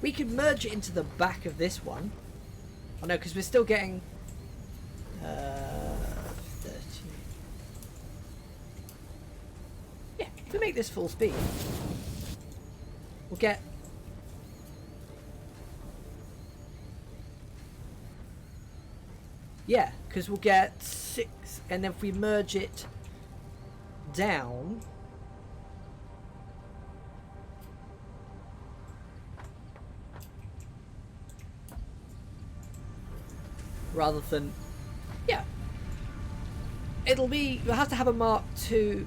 We could merge it into the back of this one. Oh no, because we're still getting 30. Yeah, if we make this full speed, we'll get because we'll get 6, and then if we merge it down. Rather than, we'll have to have a Mark II.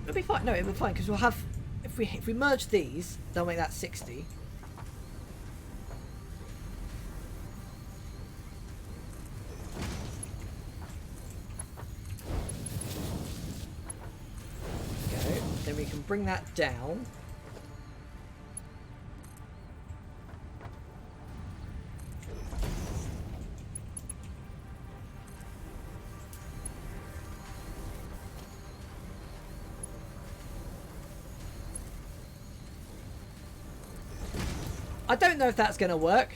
It'll be fine. No, it'll be fine because we'll have, if we merge these, they'll make that 60. Okay, then we can bring that down. I don't know if that's going to work.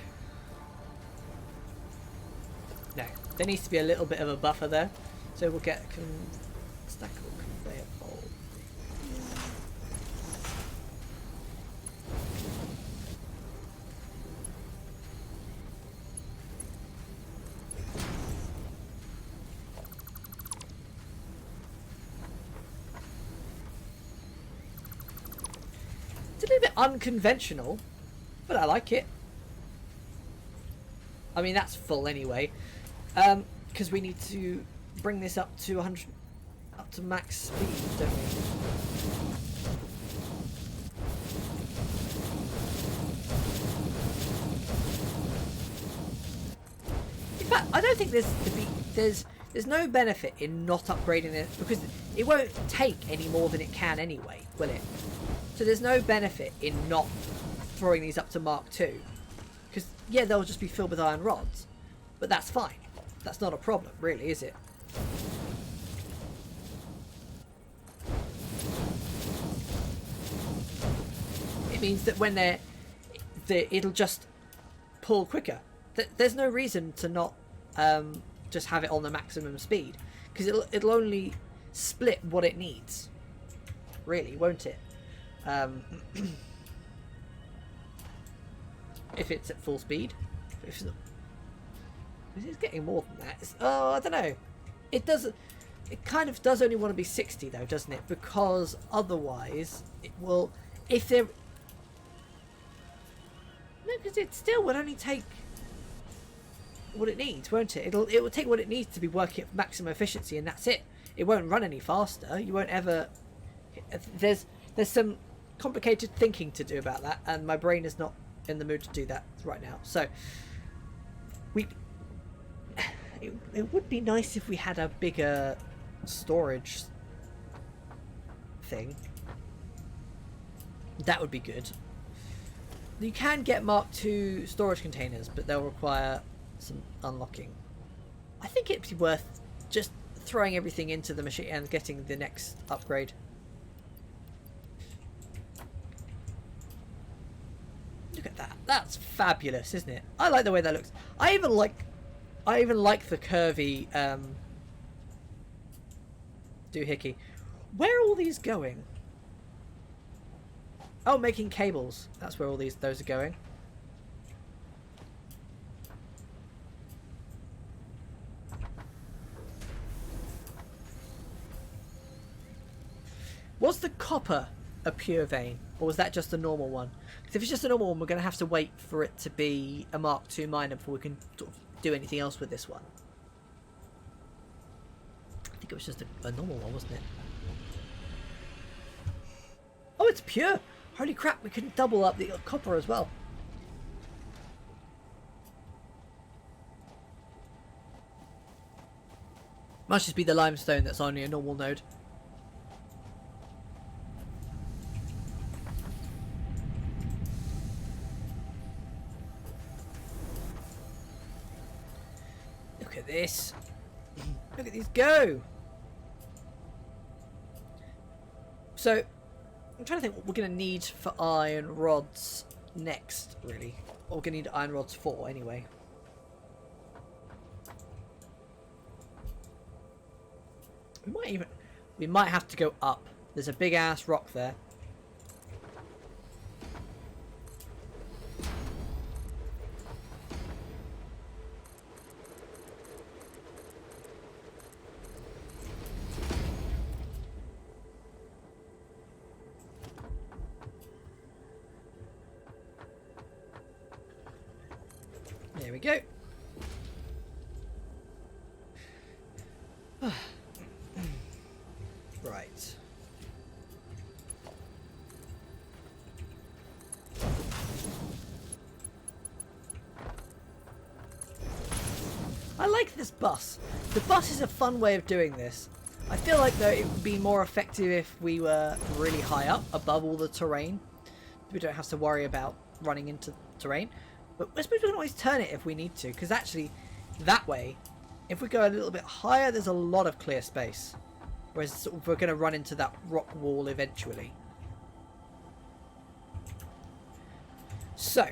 No, there needs to be a little bit of a buffer there. So we'll get stackable conveyor bolt. It's a little bit unconventional, but I like it. I mean, that's full anyway, because we need to bring this up to 100, up to max speed, don't we? In fact, I don't think there's no benefit in not upgrading it, because it won't take any more than it can anyway, will it? So there's no benefit in not throwing these up to Mark II. Because, yeah, they'll just be filled with iron rods. But that's fine. That's not a problem, really, is it? It means that when it'll just pull quicker. There's no reason to not just have it on the maximum speed. Because it'll only split what it needs. Really, won't it? If it's at full speed. If it's not, it's getting more than that. I don't know. It doesn't. It kind of does only want to be 60 though, doesn't it? Because otherwise, it will. If there. No, because it still would only take what it needs, won't it? It will take what it needs to be working at maximum efficiency, and that's it. It won't run any faster. You won't ever. There's some complicated thinking to do about that, and my brain is not in the mood to do that right now. So it would be nice if we had a bigger storage thing. That would be good. You can get Mark II storage containers, but they'll require some unlocking. I think it'd be worth just throwing everything into the machine and getting the next upgrade. Look at that. That's fabulous, isn't it? I like the way that looks. I even like the curvy doohickey. Where are all these going? Oh, making cables. That's where all those are going. Was the copper a pure vein, or was that just a normal one? Because if it's just a normal one, we're going to have to wait for it to be a Mark II miner before we can sort of do anything else with this one. I think it was just a normal one, wasn't it? Oh, it's pure! Holy crap, we can double up the copper as well. Must just be the limestone that's only a normal node. Look at this. Look at these go. So, I'm trying to think what we're going to need for iron rods next, really. What we're going to need iron rods for, anyway. We might have to go up. There's a big ass rock there. There we go. Right. I like this bus. The bus is a fun way of doing this. I feel like though it would be more effective if we were really high up above all the terrain. We don't have to worry about running into terrain. But I suppose we can always turn it if we need to, because actually that way, if we go a little bit higher, there's a lot of clear space. Whereas we're going to run into that rock wall eventually. So,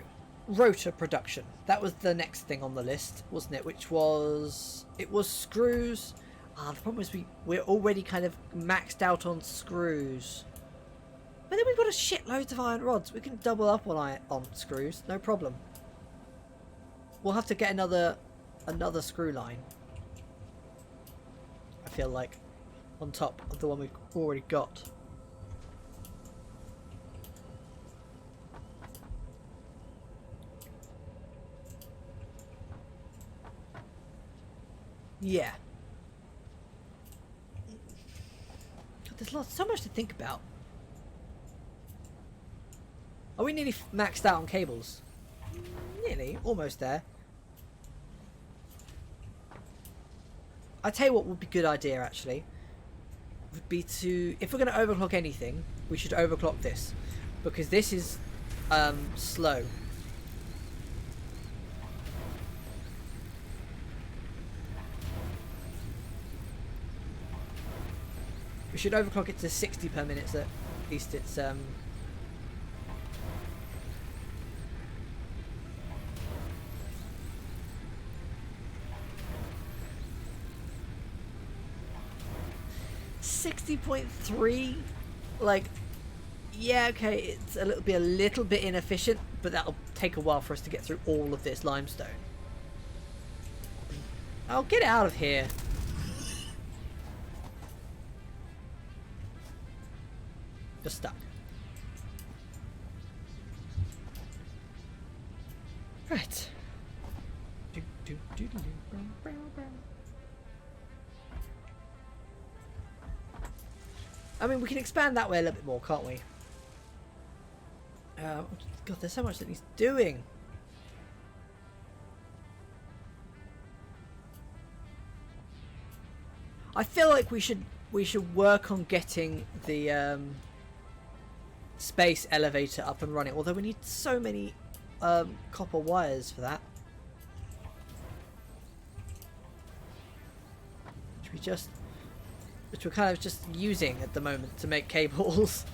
rotor production. That was the next thing on the list, wasn't it? Which was... It was screws. Ah, the problem is we're already kind of maxed out on screws. But then we've got a shitload of iron rods. We can double up on screws, no problem. We'll have to get another screw line. I feel like on top of the one we've already got. Yeah. God, there's so much to think about. Are we nearly maxed out on cables? Nearly, almost there. I tell you what would be a good idea actually. Would be to, if we're going to overclock anything, we should overclock this, because this is slow. We should overclock it to 60 per minute, so at least it's 60.3. Like, yeah, okay, it's a little bit inefficient, but that'll take a while for us to get through all of this limestone. Oh, get out of here. You're stuck. Right. I mean, we can expand that way a little bit more, can't we? God, there's so much that he's doing. I feel like we should work on getting the space elevator up and running. Although we need so many copper wires for that, which we're kind of just using at the moment to make cables.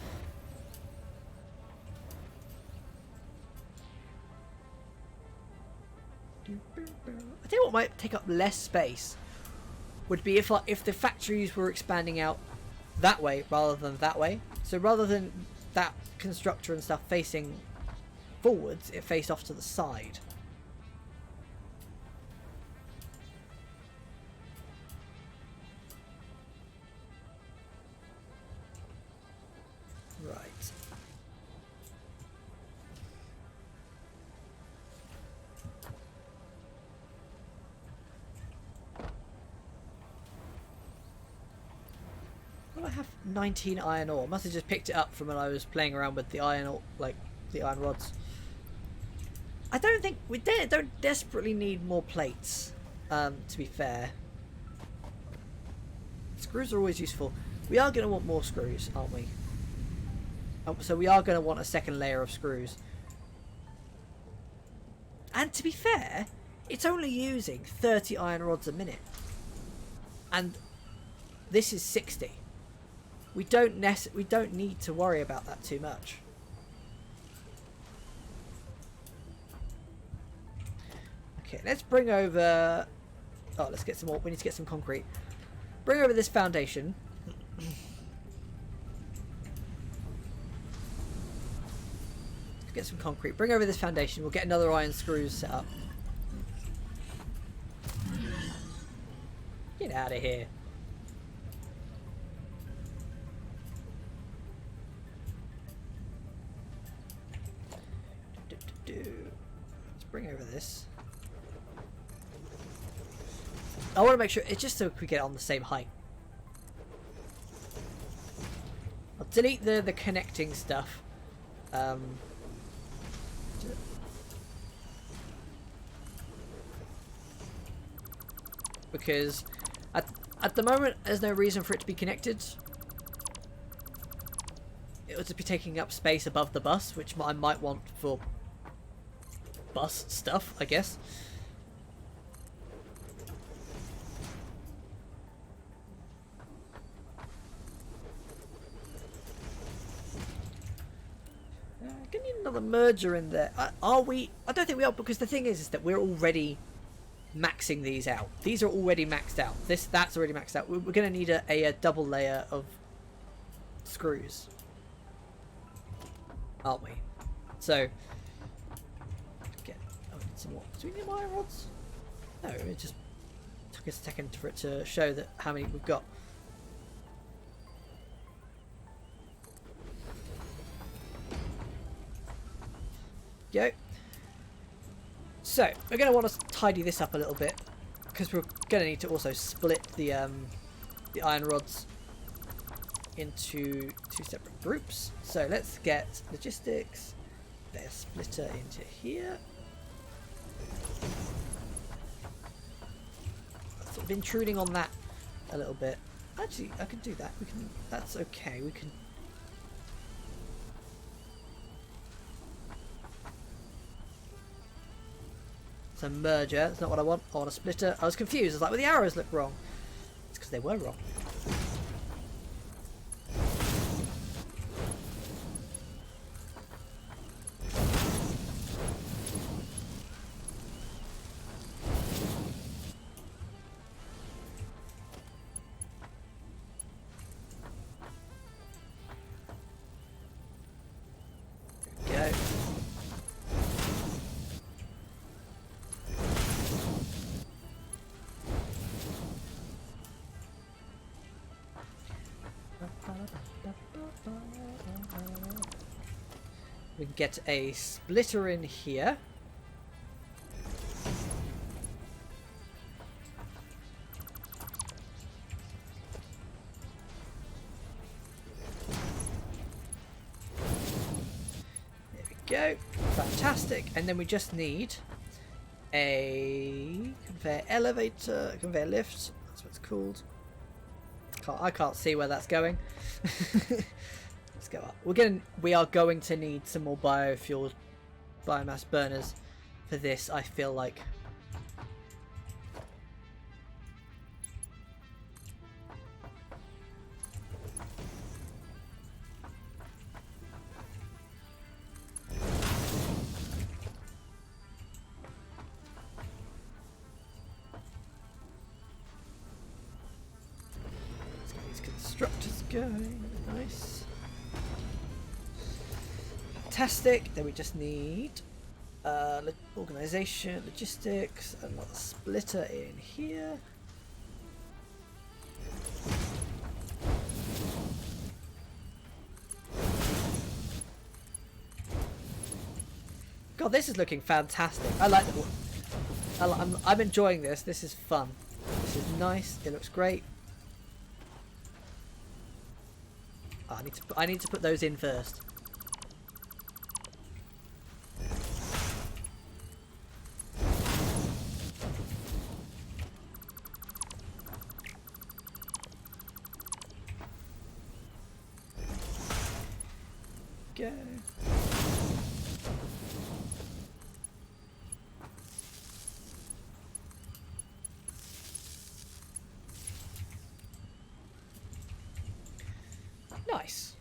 I think what might take up less space would be if the factories were expanding out that way rather than that way. So rather than that constructor and stuff facing forwards, it faced off to the side. Right. Well, I have 19 iron ore. Must have just picked it up from when I was playing around with the iron ore, like the iron rods. I don't think we don't desperately need more plates. To be fair, screws are always useful. We are going to want more screws, aren't we? So we are going to want a second layer of screws. And to be fair, it's only using 30 iron rods a minute, and this is 60. We don't need to worry about that too much. Okay, let's bring over... Oh, let's get some more. We need to get some concrete. Bring over this foundation. Let's get some concrete. Bring over this foundation. We'll get another iron screws set up. Get out of here. Let's bring over this. I want to make sure it's just so we get it on the same height. I'll delete the connecting stuff. Because at the moment there's no reason for it to be connected. It would be taking up space above the bus, which I might want for bus stuff, I guess. gonna need another merger in there. Are we? I don't think we are, because the thing is that we're already maxing these out. These are already maxed out. That's already maxed out. We're gonna need a double layer of screws, aren't we? So get some more. Do we need more iron rods? No, it just took a second for it to show that how many we've got. Go. So we're going to want to tidy this up a little bit, because we're going to need to also split the iron rods into 2 separate groups. So let's get logistics. There's a splitter into here. I've sort of intruding on that a little bit. Actually, I can do that. We can. That's okay. We can. It's a merger. That's not what I want. I want a splitter. I was confused. I was like, well, the arrows look wrong. It's because they were wrong. We can get a splitter in here. There we go. Fantastic. And then we just need a conveyor elevator, conveyor lift. That's what it's called. I can't see where that's going. Let's go up. We are going to need some more biofuel, biomass burners for this, I feel like. Let's get these constructors going. Nice. Fantastic. Then we just need organisation, logistics, another splitter in here. God, this is looking fantastic. I like the. I'm enjoying this. This is fun. This is nice. It looks great. Oh, I need to put those in first. Go. Nice.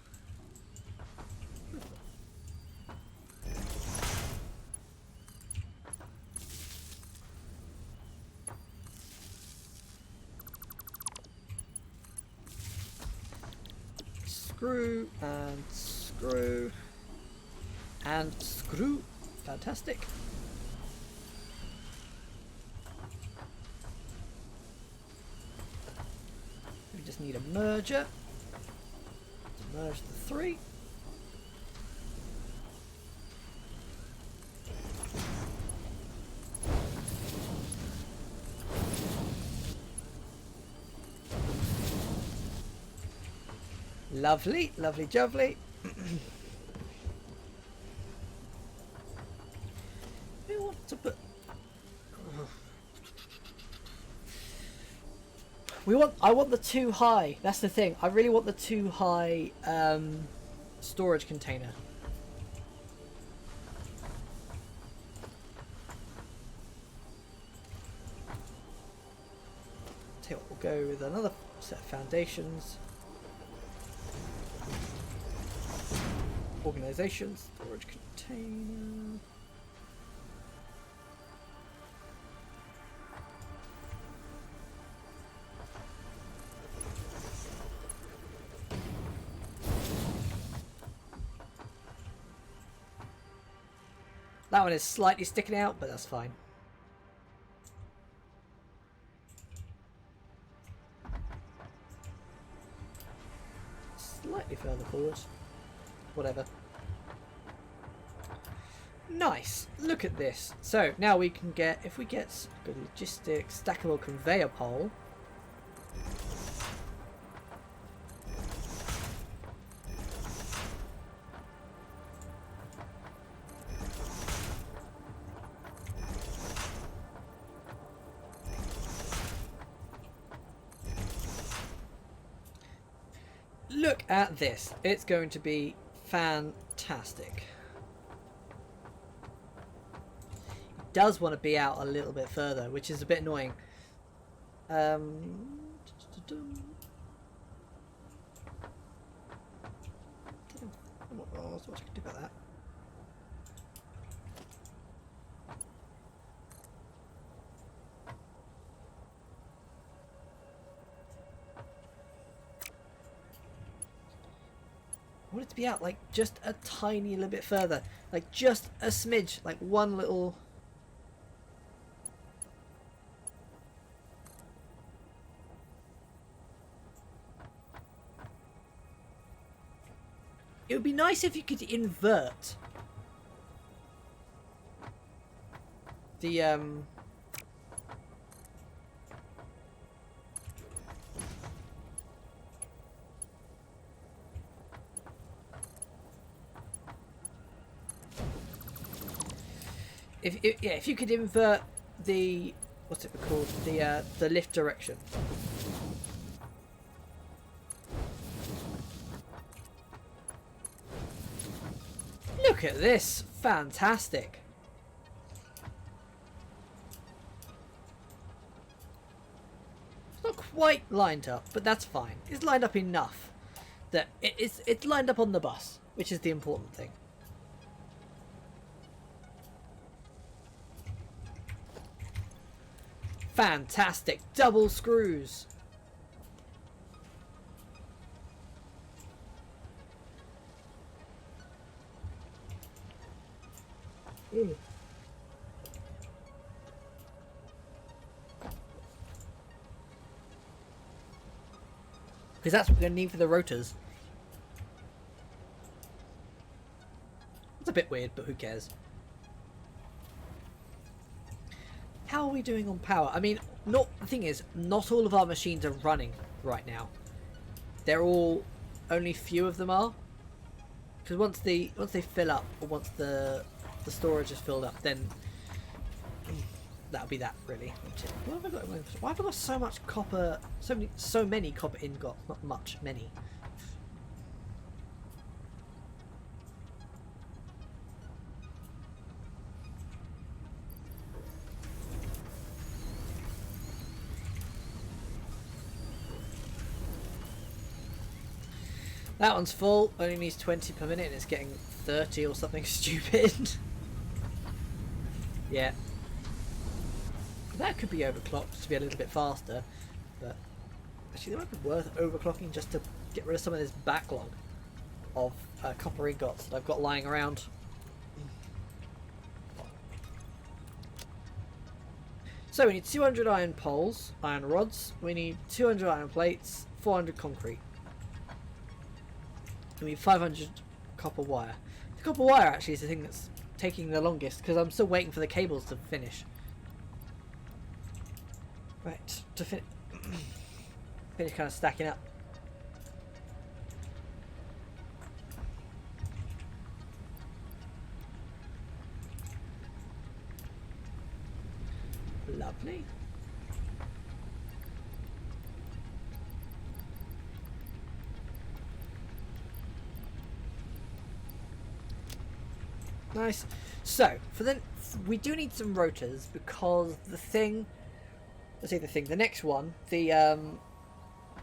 Screw and screw and screw. Fantastic. We just need a merger to merge the three. Lovely, lovely, jubbly. We want to put. I want the too high. That's the thing. I really want the too high storage container. Tell you what, we'll go with another set of foundations. Organization, storage container. That one is slightly sticking out, but that's fine. Slightly further forward. Whatever. Nice. Look at this. So now we can get, if we get good logistics, stackable conveyor pole. Look at this. It's going to be fantastic. It does want to be out a little bit further, which is a bit annoying. What's what I can do about that? I want it to be out like just a tiny little bit further, like just a smidge, like one little. It would be nice if you could invert the if you could invert the, what's it called, the lift direction. Look at this, fantastic. It's not quite lined up, but that's fine. It's lined up enough that it's lined up on the bus, which is the important thing. Fantastic. Double screws. Because that's what we're going to need for the rotors. It's a bit weird, but who cares? How are we doing on power? I mean, the thing is, not all of our machines are running right now. They're all, only few of them are. Because once they fill up, or once the storage is filled up, then that'll be that really. What have I got? Why have I got so much copper? So many copper ingots. Not much, many. That one's full, only needs 20 per minute and it's getting 30 or something stupid. Yeah. That could be overclocked to be a little bit faster, but actually it might be worth overclocking just to get rid of some of this backlog of copper ingots that I've got lying around. So we need 200 iron poles, iron rods, we need 200 iron plates, 400 concrete. We need 500 copper wire. The copper wire actually is the thing that's taking the longest because I'm still waiting for the cables to finish. Right, to finish kind of stacking up. Lovely. Nice. So, we do need some rotors because the next one, the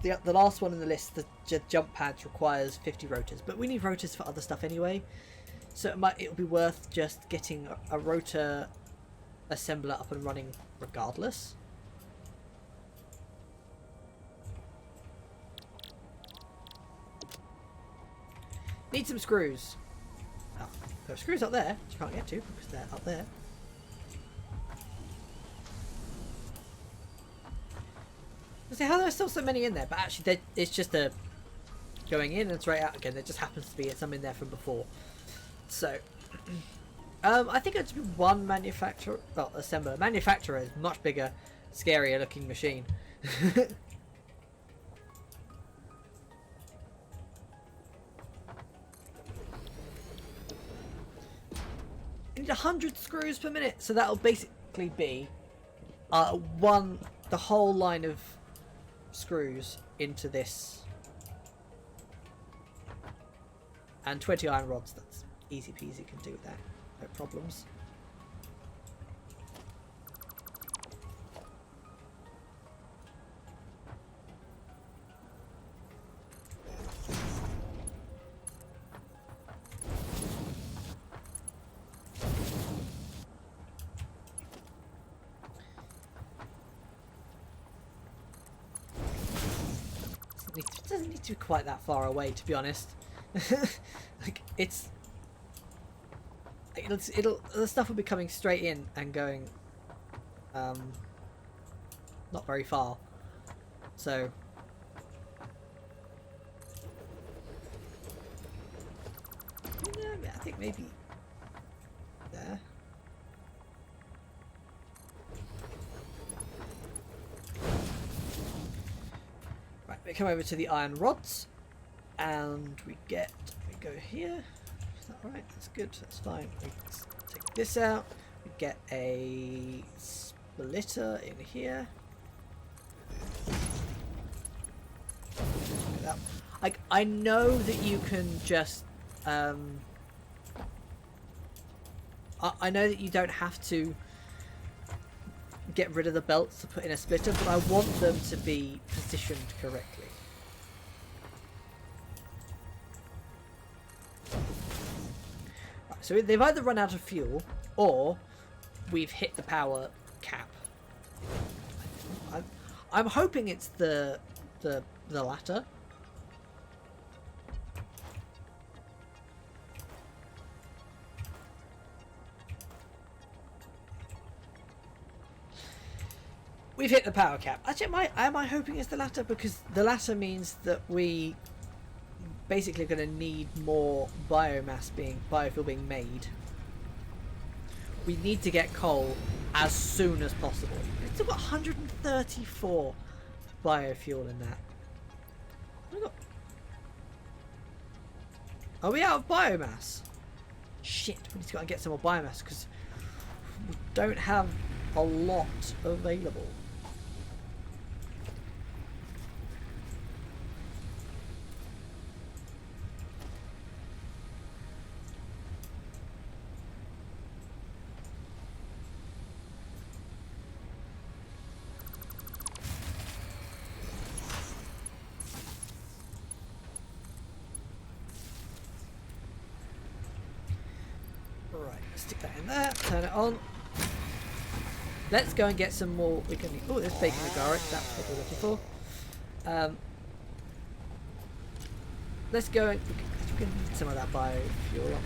the last one in the list, the jump pads, requires 50 rotors, but we need rotors for other stuff anyway. So it'll be worth just getting a rotor assembler up and running regardless. Need some screws. Oh, there are screws up there, which you can't get to because they're up there. I say, how there's still so many in there, but actually it's just a going in and straight out again. There just happens to be some in there from before. So, I think it's one manufacturer, well, assembler. Manufacturer is much bigger, scarier looking machine. I need 100 screws per minute, so that'll basically be the whole line of screws into this, and 20 iron rods. That's easy peasy, can do that, no problems. It doesn't need to be quite that far away, to be honest. Like the stuff will be coming straight in and going not very far, so I think maybe there. Right, we come over to the iron rods, and we go here. Is that right? That's good. That's fine. We take this out. We get a splitter in here. Like, I know that you can just I know that you don't have to get rid of the belts to put in a splitter, but I want them to be positioned correctly. Right, so they've either run out of fuel or we've hit the power cap. I'm hoping it's the latter. We've hit the power cap. Actually, am I hoping it's the latter? Because the latter means that we basically are going to need more biofuel being made. We need to get coal as soon as possible. We've still got 134 biofuel in that. Are we out of biomass? Shit, we need to go and get some more biomass because we don't have a lot available. Right, stick that in there, turn it on. Let's go and get some more. We can. Oh, there's bacon agaric. That's what we're looking for. Let's go and we can need some of that biofuel, aren't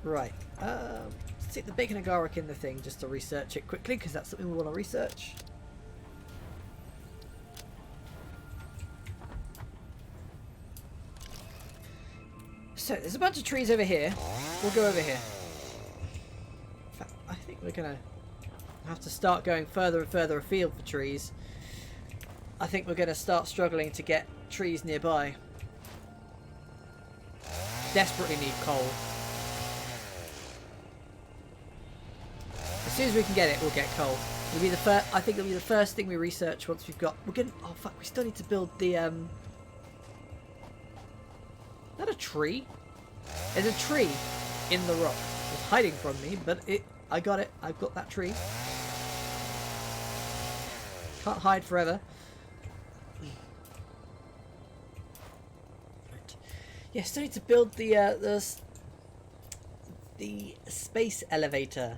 we? Right. Stick the bacon agaric in the thing just to research it quickly because that's something we want to research. So, there's a bunch of trees over here. We'll go over here. In fact, I think we're going to have to start going further and further afield for trees. I think we're going to start struggling to get trees nearby. Desperately need coal. As soon as we can get it, we'll get coal. It'll be the first. I think it'll be the first thing we research once we've got. We're going. Oh fuck! We still need to build the. Is that a tree? There's a tree in the rock. It was hiding from me, but I got it. I've got that tree. Can't hide forever. Right. Yeah, still need to build the space elevator.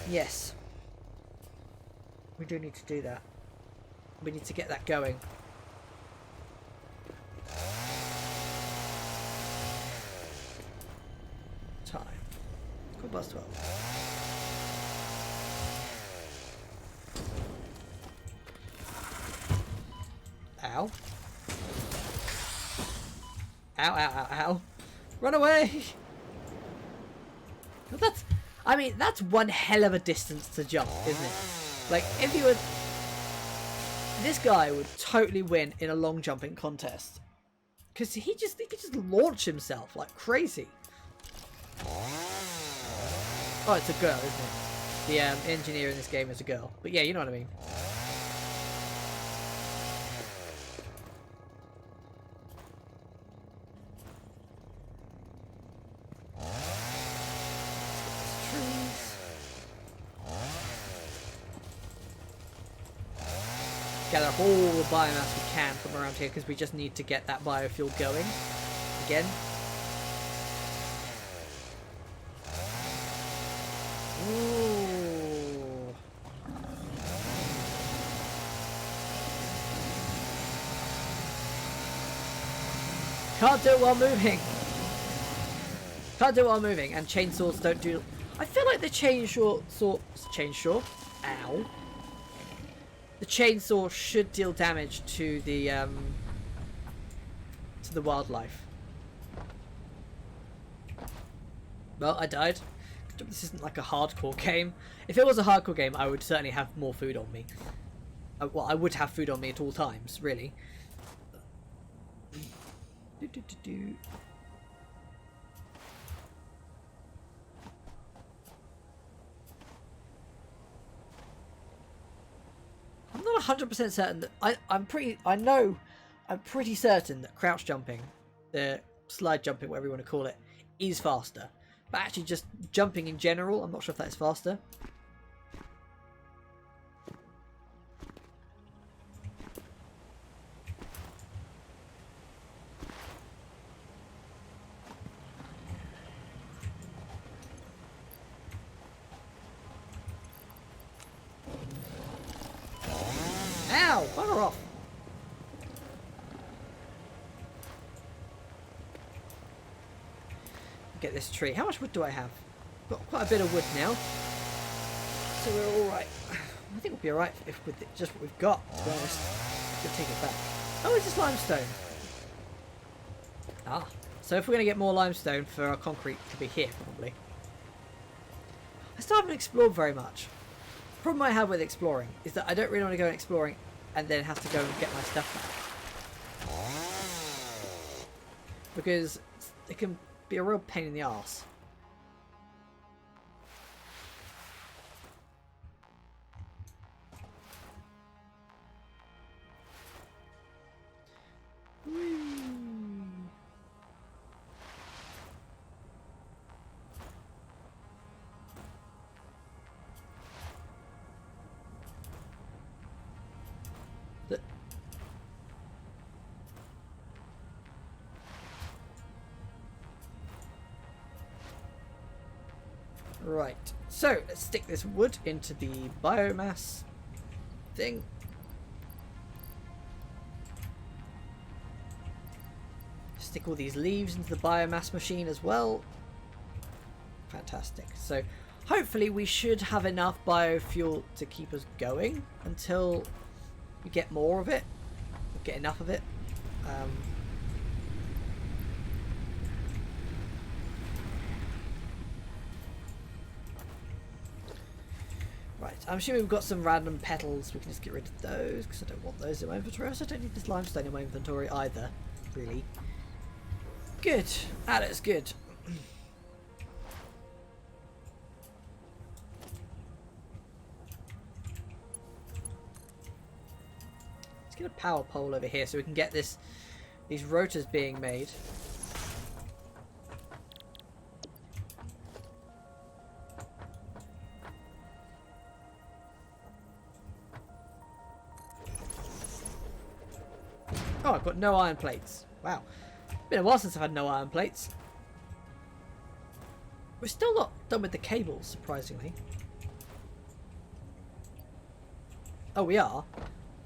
Yes. We do need to do that. We need to get that going. Time. 12:12. Ow. Ow, ow, ow, ow. Run away! I mean, that's one hell of a distance to jump, isn't it? Like, if you were... This guy would totally win in a long jumping contest. Because he could just launch himself like crazy. Oh, it's a girl, isn't it? The engineer in this game is a girl. But yeah, you know what I mean. Gather up all the biomass we can from around here because we just need to get that biofuel going again. Ooh. Can't do it while moving. Can't do it while moving, and chainsaws don't do... I feel like the chainsaw... Ow. The chainsaw should deal damage to the wildlife. Well, I died. This isn't like a hardcore game. If it was a hardcore game, I would certainly have more food on me. Well, I would have food on me at all times, really. I'm not 100% certain that I'm pretty certain that crouch jumping, slide jumping, whatever you want to call it, is faster. But actually just jumping in general, I'm not sure if that's faster. Ow! Bugger off! Get this tree. How much wood do I have? Got quite a bit of wood now. So we're alright. I think we'll be alright if with just what we've got, to be honest. Let's take it back. Oh, it's just limestone. Ah. So if we're going to get more limestone for our concrete, it could be here, probably. I still haven't explored very much. The problem I have with exploring is that I don't really want to go exploring and then have to go and get my stuff back. Because it can be a real pain in the arse. Right, so let's stick this wood into the biomass thing. Stick all these leaves into the biomass machine as well. Fantastic. So hopefully we should have enough biofuel to keep us going until we get more of it, get enough of it. Right, I'm assuming we've got some random petals. We can just get rid of those because I don't want those in my inventory. I also don't need this limestone in my inventory either, really. Good. That is good. Let's get a power pole over here so we can get these these rotors being made. Oh, I've got no iron plates. Wow. Been a while since I've had no iron plates. We're still not done with the cables, surprisingly. Oh, we are.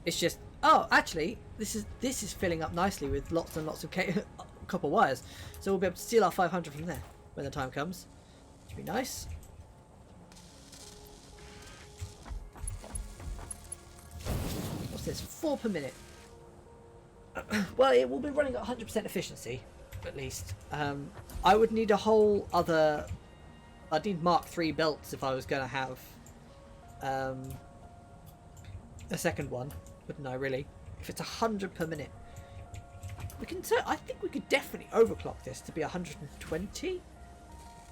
It's just... Oh, actually, this is filling up nicely with lots and lots of copper wires. So we'll be able to steal our 500 from there when the time comes. Which would be nice. What's this? 4 per minute. Well, it will be running at 100% efficiency, at least. I would need a whole other... I'd need Mark III belts if I was going to have a second one, wouldn't I, really? If it's 100 per minute. We can. I think we could definitely overclock this to be 120.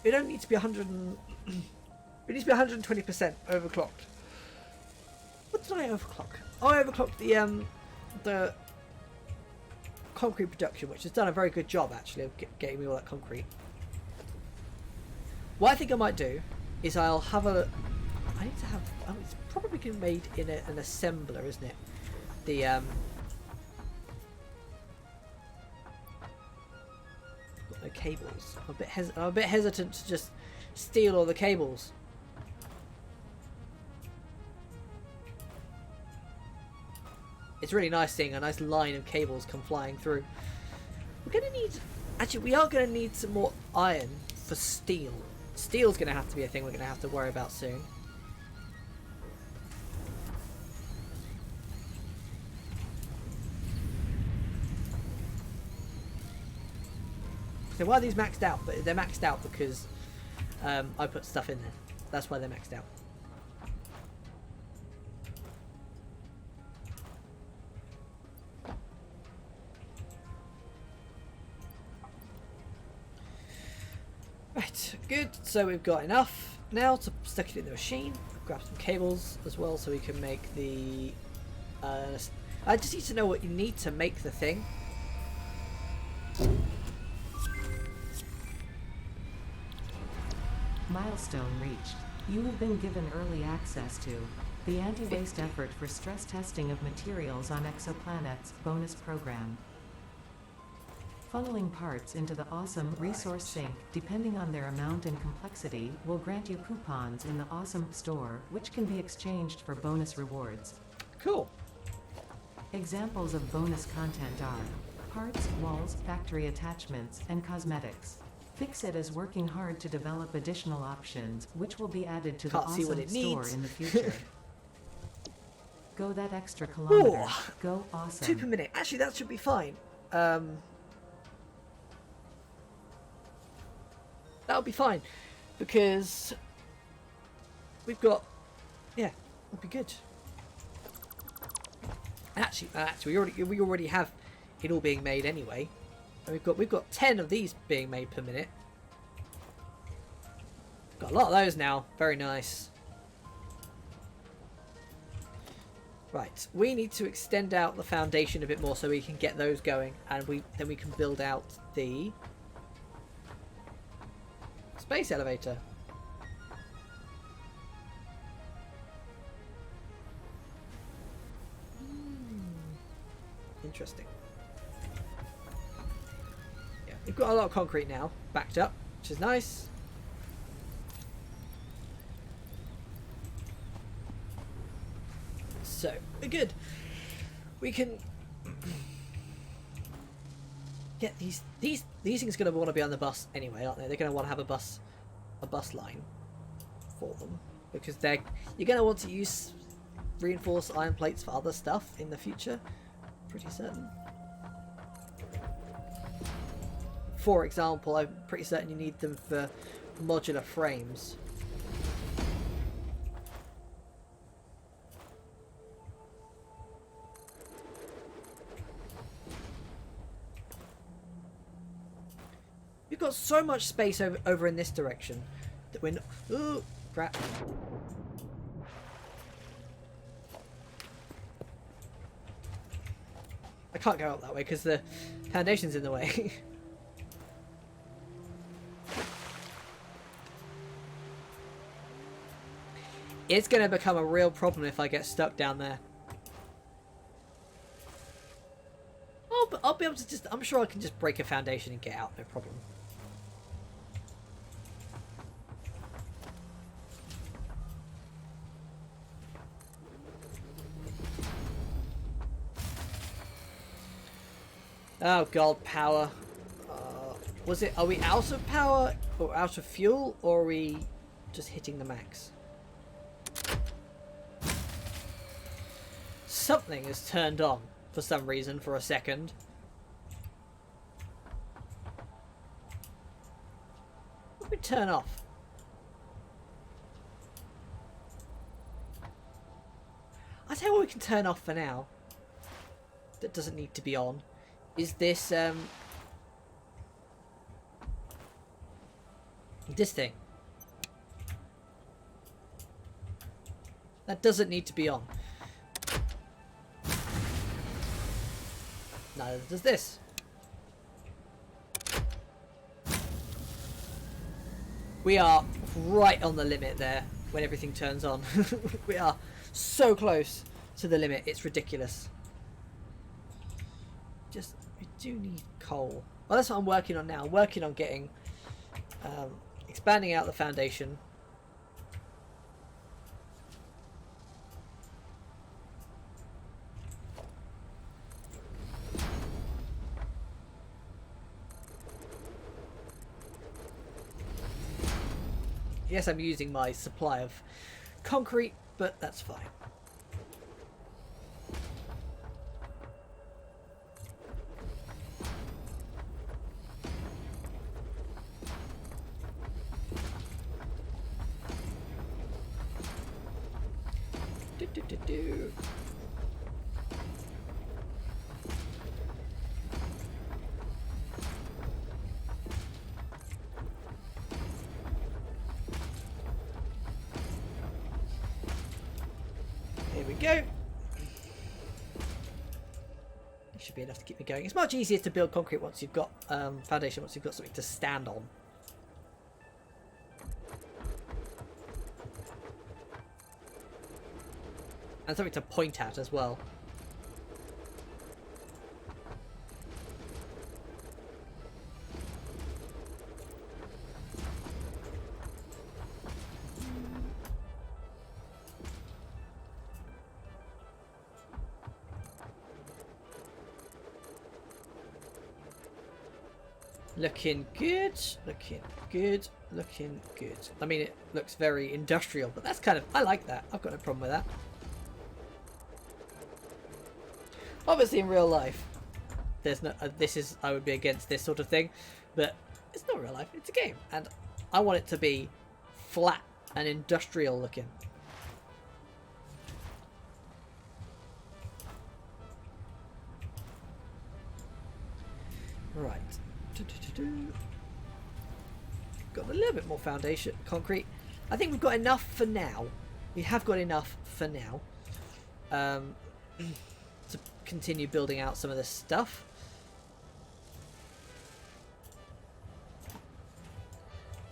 It don't need to be 100. It needs to be 120% overclocked. What did I overclock? Oh, I overclocked the concrete production, which has done a very good job actually of getting me all that concrete. What I think I might do is I'll have a... I need to have... Oh, it's probably been made in an assembler, isn't it? The... got no cables. I'm a bit hesitant to just steal all the cables. It's really nice seeing a nice line of cables come flying through. We're going to need... Actually, we are going to need some more iron for steel. Steel's going to have to be a thing we're going to have to worry about soon. So why are these maxed out? But they're maxed out because I put stuff in there. That's why they're maxed out. Right, good. So we've got enough now to stick it in the machine. Grab some cables as well so we can make the... I just need to know what you need to make the thing. Milestone reached. You have been given early access to the anti-waste effort for stress testing of materials on exoplanets bonus program. Funneling parts into the awesome resource sink, depending on their amount and complexity, will grant you coupons in the awesome store, which can be exchanged for bonus rewards. Cool. Examples of bonus content are parts, walls, factory attachments, and cosmetics. Fixit is working hard to develop additional options, which will be added to the awesome store in the future. Go that extra kilometer. Ooh, Go awesome. 2 per minute. Actually, that should be fine. That'll be fine because we've got, yeah, it'll be good. Actually, we already have it all being made anyway. And we've got 10 of these being made per minute. Got a lot of those now. Very nice. Right, we need to extend out the foundation a bit more so we can get those going, and then we can build out the space elevator. Interesting. Yeah, we've got a lot of concrete now, backed up, which is nice. So, we're good. We can get these things are going to want to be on the bus anyway, aren't they? They're going to want to have a bus line for them because you're going to want to use reinforced iron plates for other stuff in the future. Pretty certain. For example, I'm pretty certain you need them for modular frames. We've got so much space over in this direction that we're not... Ooh, crap. I can't go up that way because the foundation's in the way. It's going to become a real problem if I get stuck down there. Oh, but I'll be able to just... I'm sure I can just break a foundation and get out, no problem. Oh god, power. Was it... Are we out of power or out of fuel, or are we just hitting the max? Something is turned on for some reason for a second. What did we turn off? I tell you what we can turn off for now. That doesn't need to be on. Is this this thing. That doesn't need to be on. Neither does this. We are right on the limit there when everything turns on. We are so close to the limit, it's ridiculous. Just, we do need coal. Well, that's what I'm working on now. I'm working on getting, expanding out the foundation. Yes, I'm using my supply of concrete, but that's fine. Do. Here we go. It should be enough to keep me going. It's much easier to build concrete once you've got foundation, once you've got something to stand on. And something to point at as well. Looking good, looking good, looking good. I mean, it looks very industrial, but that's kind of... I like that. I've got no problem with that. Obviously, in real life, there's no. I would be against this sort of thing, but it's not real life. It's a game, and I want it to be flat and industrial looking. Right. Got a little bit more foundation concrete. I think we've got enough for now. We have got enough for now. To continue building out some of this stuff.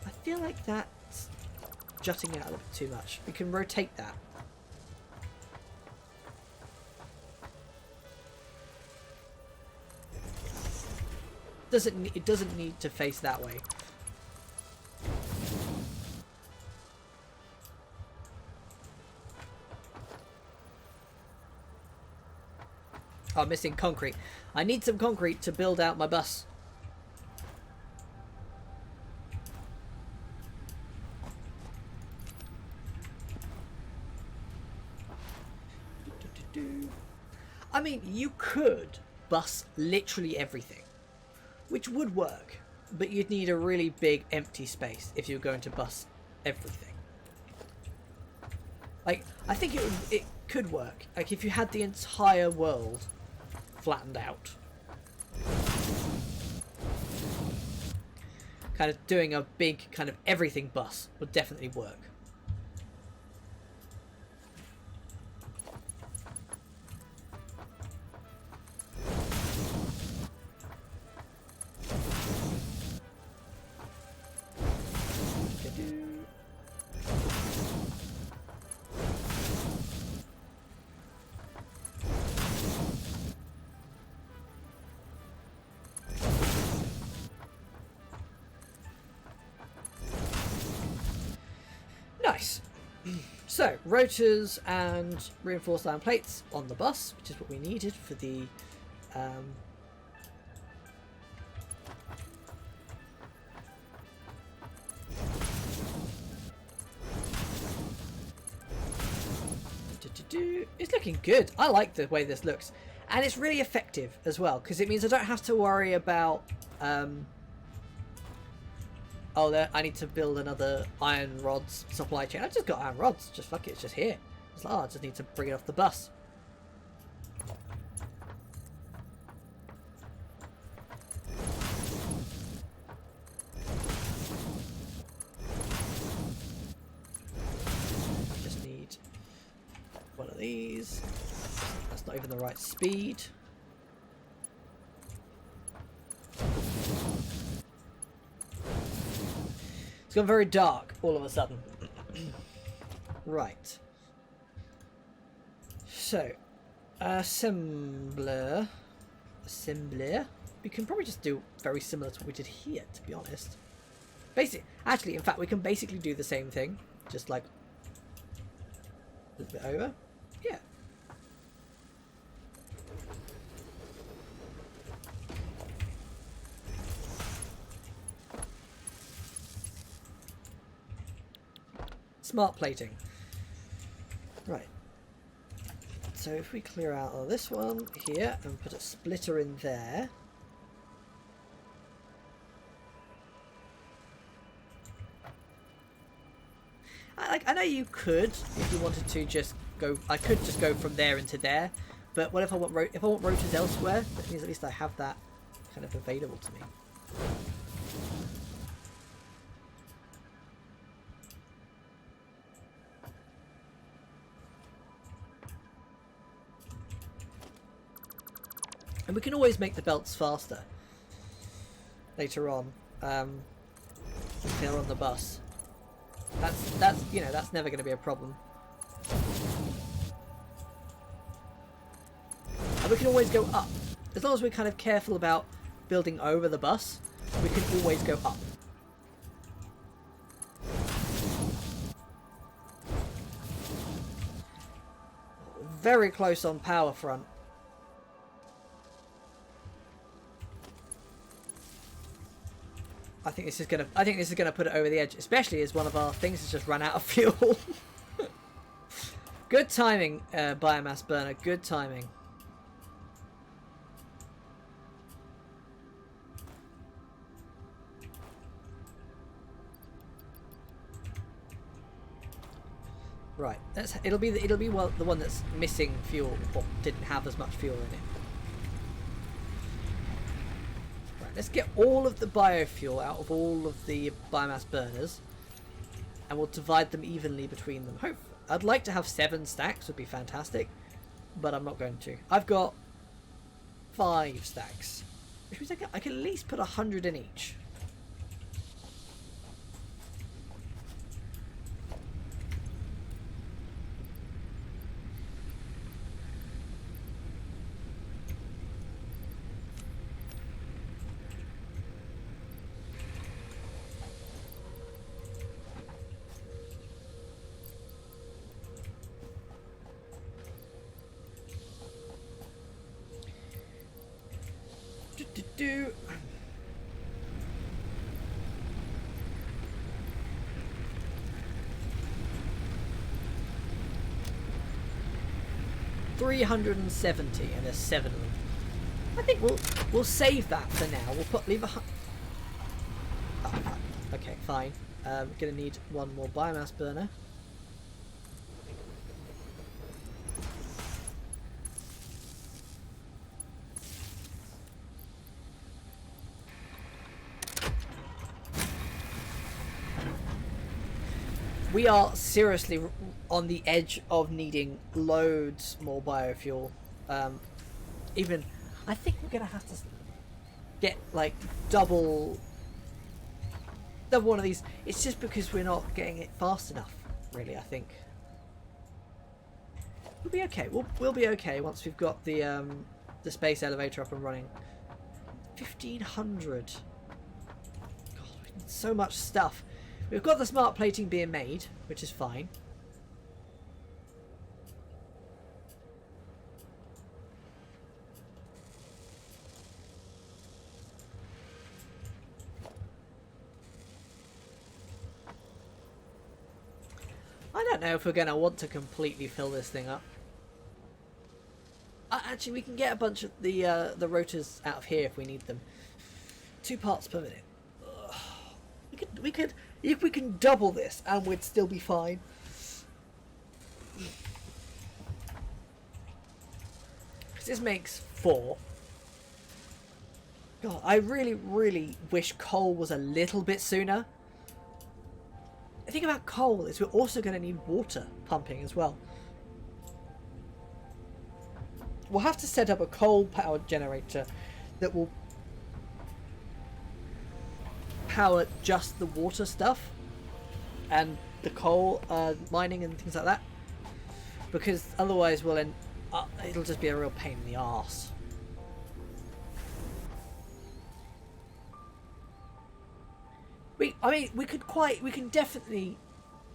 I feel like that's jutting out a little bit too much. We can rotate that. It doesn't need to face that way. Oh, I'm missing concrete. I need some concrete to build out my bus. I mean, you could bus literally everything, which would work, but you'd need a really big empty space if you're going to bus everything. Like, I think it could work. Like, if you had the entire world flattened out. Kind of doing a big kind of everything bus would definitely work. Nice. So, rotors and reinforced iron plates on the bus, which is what we needed for the It's looking good. I like the way this looks. And it's really effective as well, because it means I don't have to worry about I need to build another iron rods supply chain. I've just got iron rods. Just fuck it, it's just here. It's like, I just need to bring it off the bus. Just need one of these. That's not even the right speed. It's gone very dark all of a sudden. Right. So, assembler. We can probably just do very similar to what we did here, to be honest. Actually, in fact, we can basically do the same thing, just like a little bit over. Yeah. Smart plating. Right. So if we clear out of this one here and put a splitter in there. I know you could, if you wanted to, just go. I could just go from there into there, but what if I want rotors elsewhere? That means at least I have that kind of available to me. And we can always make the belts faster later on. If they're on the bus. That's never going to be a problem. And we can always go up. As long as we're kind of careful about building over the bus, we can always go up. Very close on power front. I think this is gonna put it over the edge, especially as one of our things has just run out of fuel. Good timing, biomass burner. Good timing. Right. It'll be the one that's missing fuel or didn't have as much fuel in it. Let's get all of the biofuel out of all of the biomass burners, and we'll divide them evenly between them. I'd like to have 7 stacks, would be fantastic, but I'm not going to. I've got 5 stacks, which means I can at least put 100 in each. Do 370, and there's 7 of them. I think we'll save that for now. We'll leave a. Oh, okay, fine. We're gonna need one more biomass burner. We are seriously on the edge of needing loads more biofuel. I think we're gonna have to get like double one of these. It's just because we're not getting it fast enough, really. I think we'll be okay. We'll be okay once we've got the space elevator up and running. 1,500. God, we need so much stuff. We've got the smart plating being made, which is fine. I don't know if we're going to want to completely fill this thing up. Actually, we can get a bunch of the rotors out of here if we need them. 2 parts per minute. Ugh. We could, if we can double this, and we'd still be fine. Because this makes 4. God, I really, really wish coal was a little bit sooner. The thing about coal is we're also going to need water pumping as well. We'll have to set up a coal-powered generator that will power just the water stuff and the coal mining and things like that. Because otherwise we'll end up, it'll just be a real pain in the arse. I mean, we can definitely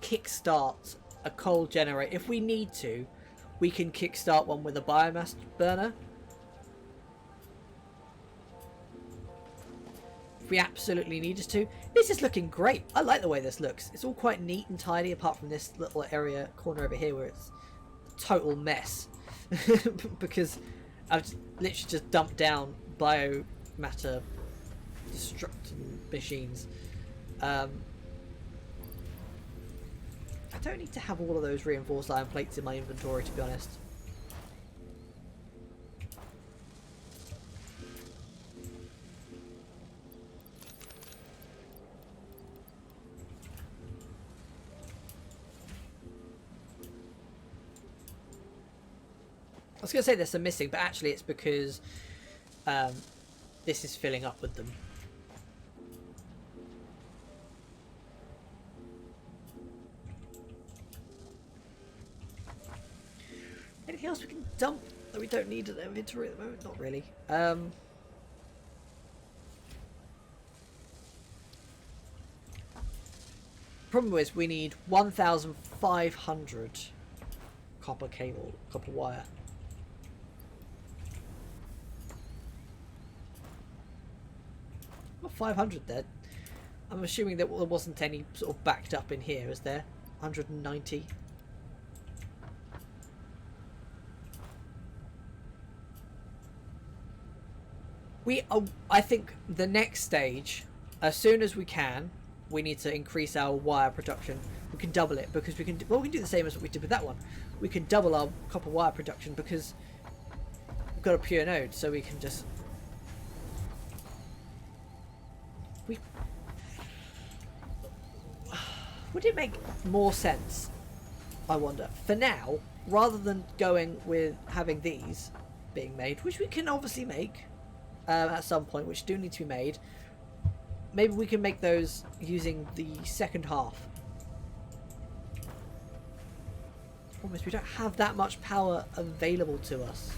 kickstart a coal generator if we need to. We can kickstart one with a biomass burner. If we absolutely need us to. This is looking great. I like the way this looks. It's all quite neat and tidy, apart from this little area corner over here where it's a total mess. Because I've literally just dumped down biomatter destructing machines. I don't need to have all of those reinforced iron plates in my inventory, to be honest. I was going to say there's some missing, but actually it's because this is filling up with them. Anything else we can dump that we don't need in the inventory at the moment? Not really. Problem is we need 1,500 copper cable, copper wire. Not 500 there. I'm assuming that there wasn't any sort of backed up in here, is there? 190. I think the next stage, as soon as we can, we need to increase our wire production. We can double it because we can. Well, we can do the same as what we did with that one. We can double our copper wire production because we've got a pure node, so we can just. Would it make more sense? I wonder. For now, rather than going with having these being made, which we can obviously make. At some point, which do need to be made. Maybe we can make those using the second half. Almost, we don't have that much power available to us.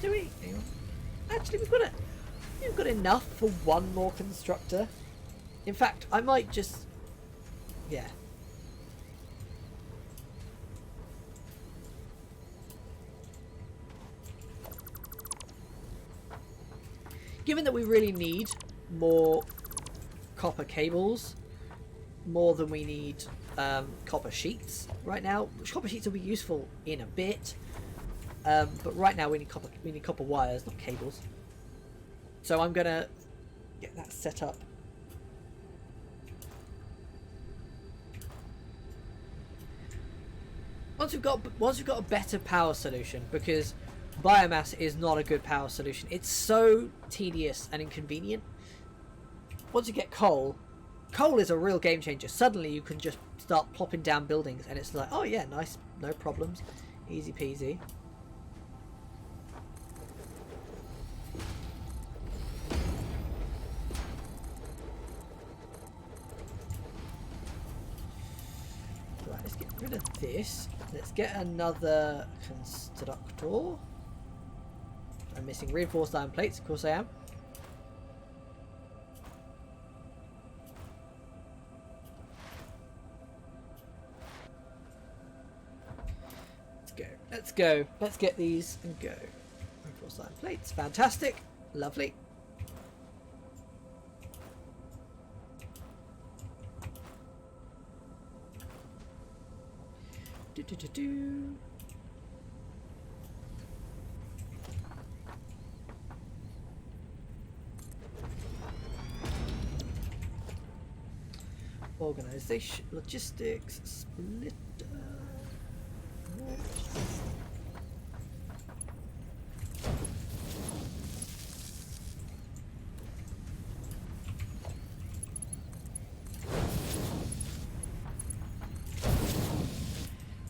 Do we? Hang on. Actually, we've got enough for one more constructor. In fact, I might just, yeah. Given that we really need more copper cables, more than we need copper sheets right now, which copper sheets will be useful in a bit, but right now we need copper wires, not cables. So I'm gonna get that set up. Once we've got a better power solution, because biomass is not a good power solution. It's so tedious and inconvenient. Once you get coal is a real game changer. Suddenly you can just start plopping down buildings and it's like, oh yeah, nice, no problems, easy peasy. Right, let's get rid of this. Let's get another constructor. I'm missing reinforced iron plates, of course I am. let's go. Let's get these and go. Reinforced iron plates. Fantastic. Lovely. Do. Organization, logistics, splitter.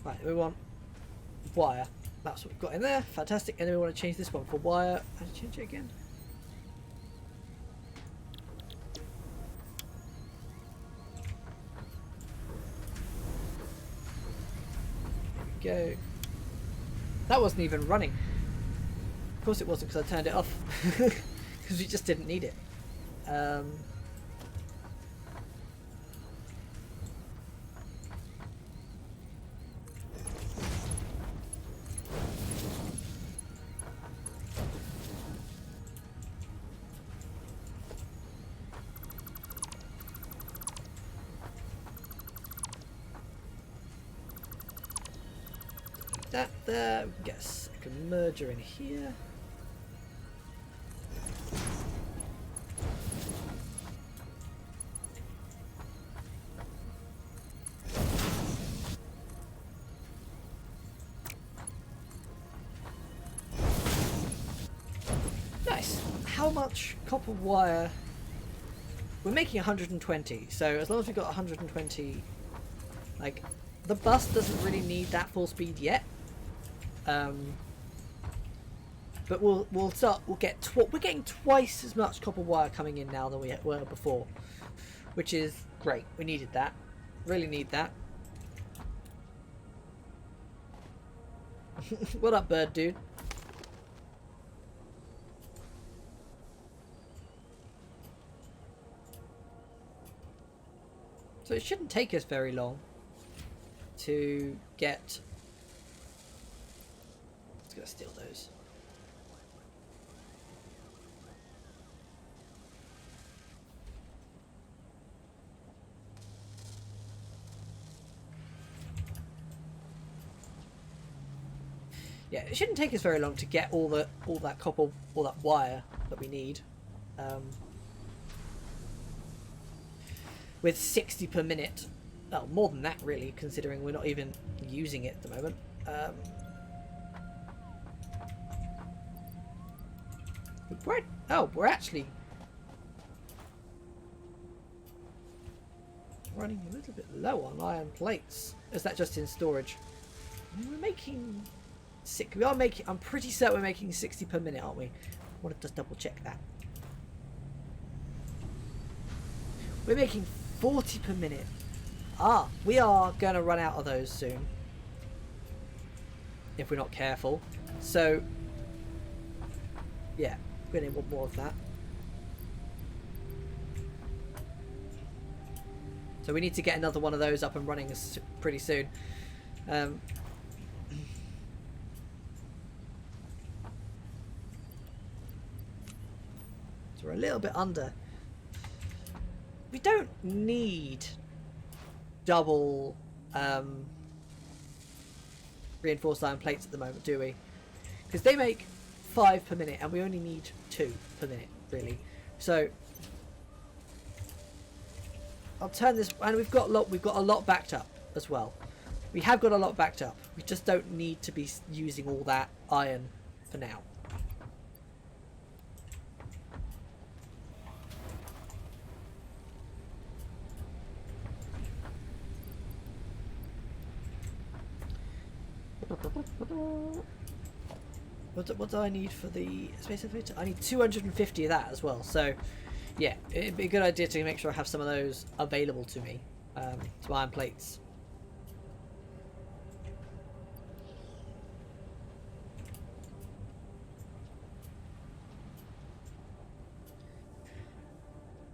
Right, we want wire. That's what we've got in there. Fantastic. And then we want to change this one for wire. And change it again. There we go. That wasn't even running. Of course it wasn't, because I turned it off. Because we just didn't need it. That there, we can get a second merger in here. Nice. How much copper wire? We're making 120, so as long as we've got 120, like, the bus doesn't really need that full speed yet. But we're getting twice as much copper wire coming in now than we were before, which is great. We needed that. Really need that. What up, bird dude? So it shouldn't take us very long to get. Let's go steal those. Yeah, it shouldn't take us very long to get all that copper, all that wire that we need. With 60 per minute. Well, more than that really, considering we're not even using it at the moment. We're actually running a little bit low on iron plates. Is that just in storage? We're making I'm pretty certain we're making 60 per minute, aren't we? I want to just double check that. We're making 40 per minute. Ah, we are going to run out of those soon. If we're not careful. So, yeah, we're going to want more of that. So we need to get another one of those up and running pretty soon. So we're a little bit under. We don't need double reinforced iron plates at the moment, do we? Because they make 5 per minute and we only need 2 per minute, really. So I'll turn this, and we've got a lot backed up as well. We have got a lot backed up. We just don't need to be using all that iron for now. What do I need for the space elevator? I need 250 of that as well. So, yeah, it'd be a good idea to make sure I have some of those available to me, to iron plates.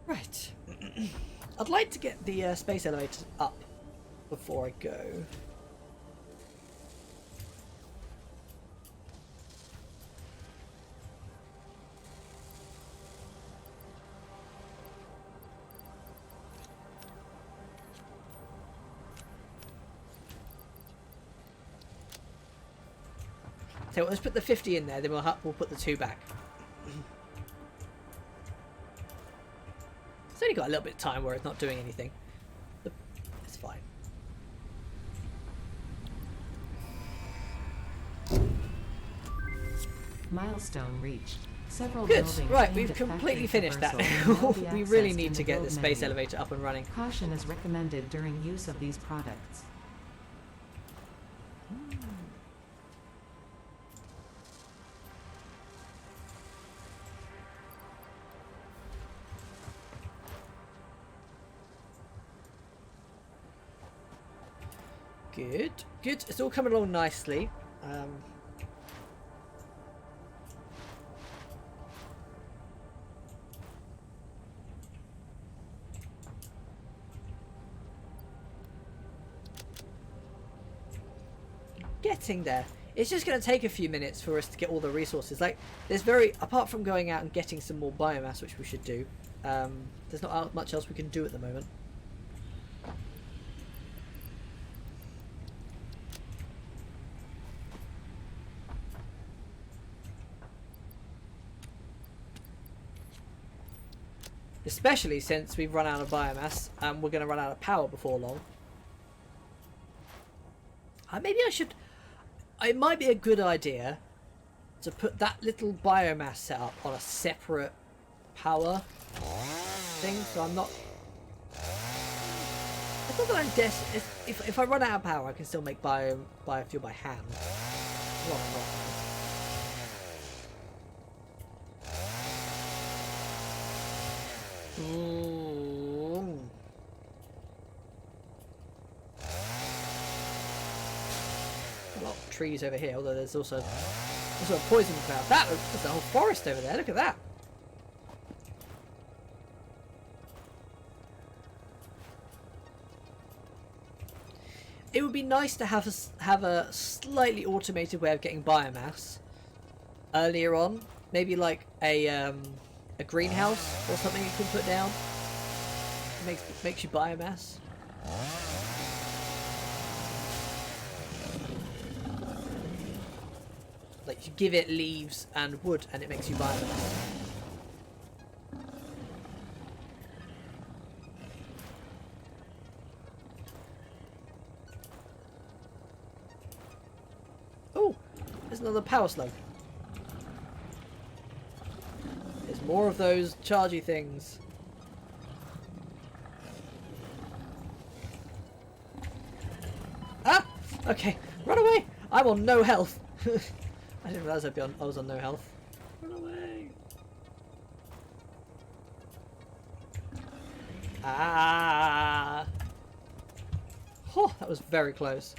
Right. I'd like to get the space elevator up before I go. So let's put the 50 in there, then we'll put the 2 back. It's only got a little bit of time where it's not doing anything. But it's fine. Milestone reached. Several Good. buildings Right, aimed we've at completely factory finished that traversal now. can now be We really accessed need in to the get the build space menu. elevator up and running. Caution is recommended during use of these products. Good. Good. It's all coming along nicely. Getting there. It's just going to take a few minutes for us to get all the resources. Like, apart from going out and getting some more biomass, which we should do, there's not much else we can do at the moment. Especially since we've run out of biomass and we're going to run out of power before long. Maybe I should... It might be a good idea to put that little biomass setup on a separate power thing, so I'm not... It's not that I'm if I run out of power, I can still make biofuel by hand. Not. A lot of trees over here, although there's also a poison cloud. There's a whole forest over there. Look at that. It would be nice to have a slightly automated way of getting biomass earlier on. Maybe like a greenhouse or something you can put down. Makes you biomass. Like you give it leaves and wood and it makes you biomass. Oh, there's another power slug. There's more of those chargy things. Ah! Okay, run away! I'm on no health. I didn't realise I was on no health. Run away! Ah! Oh, that was very close.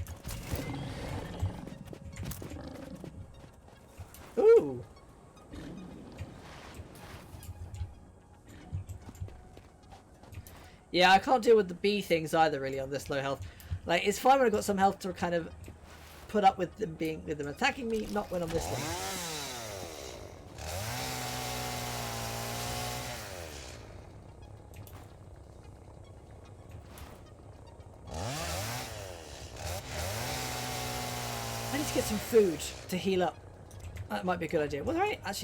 Ooh! Yeah, I can't deal with the bee things either, really, on this low health. Like, it's fine when I've got some health to kind of put up with them attacking me, not when I'm this low. I need to get some food to heal up. That might be a good idea.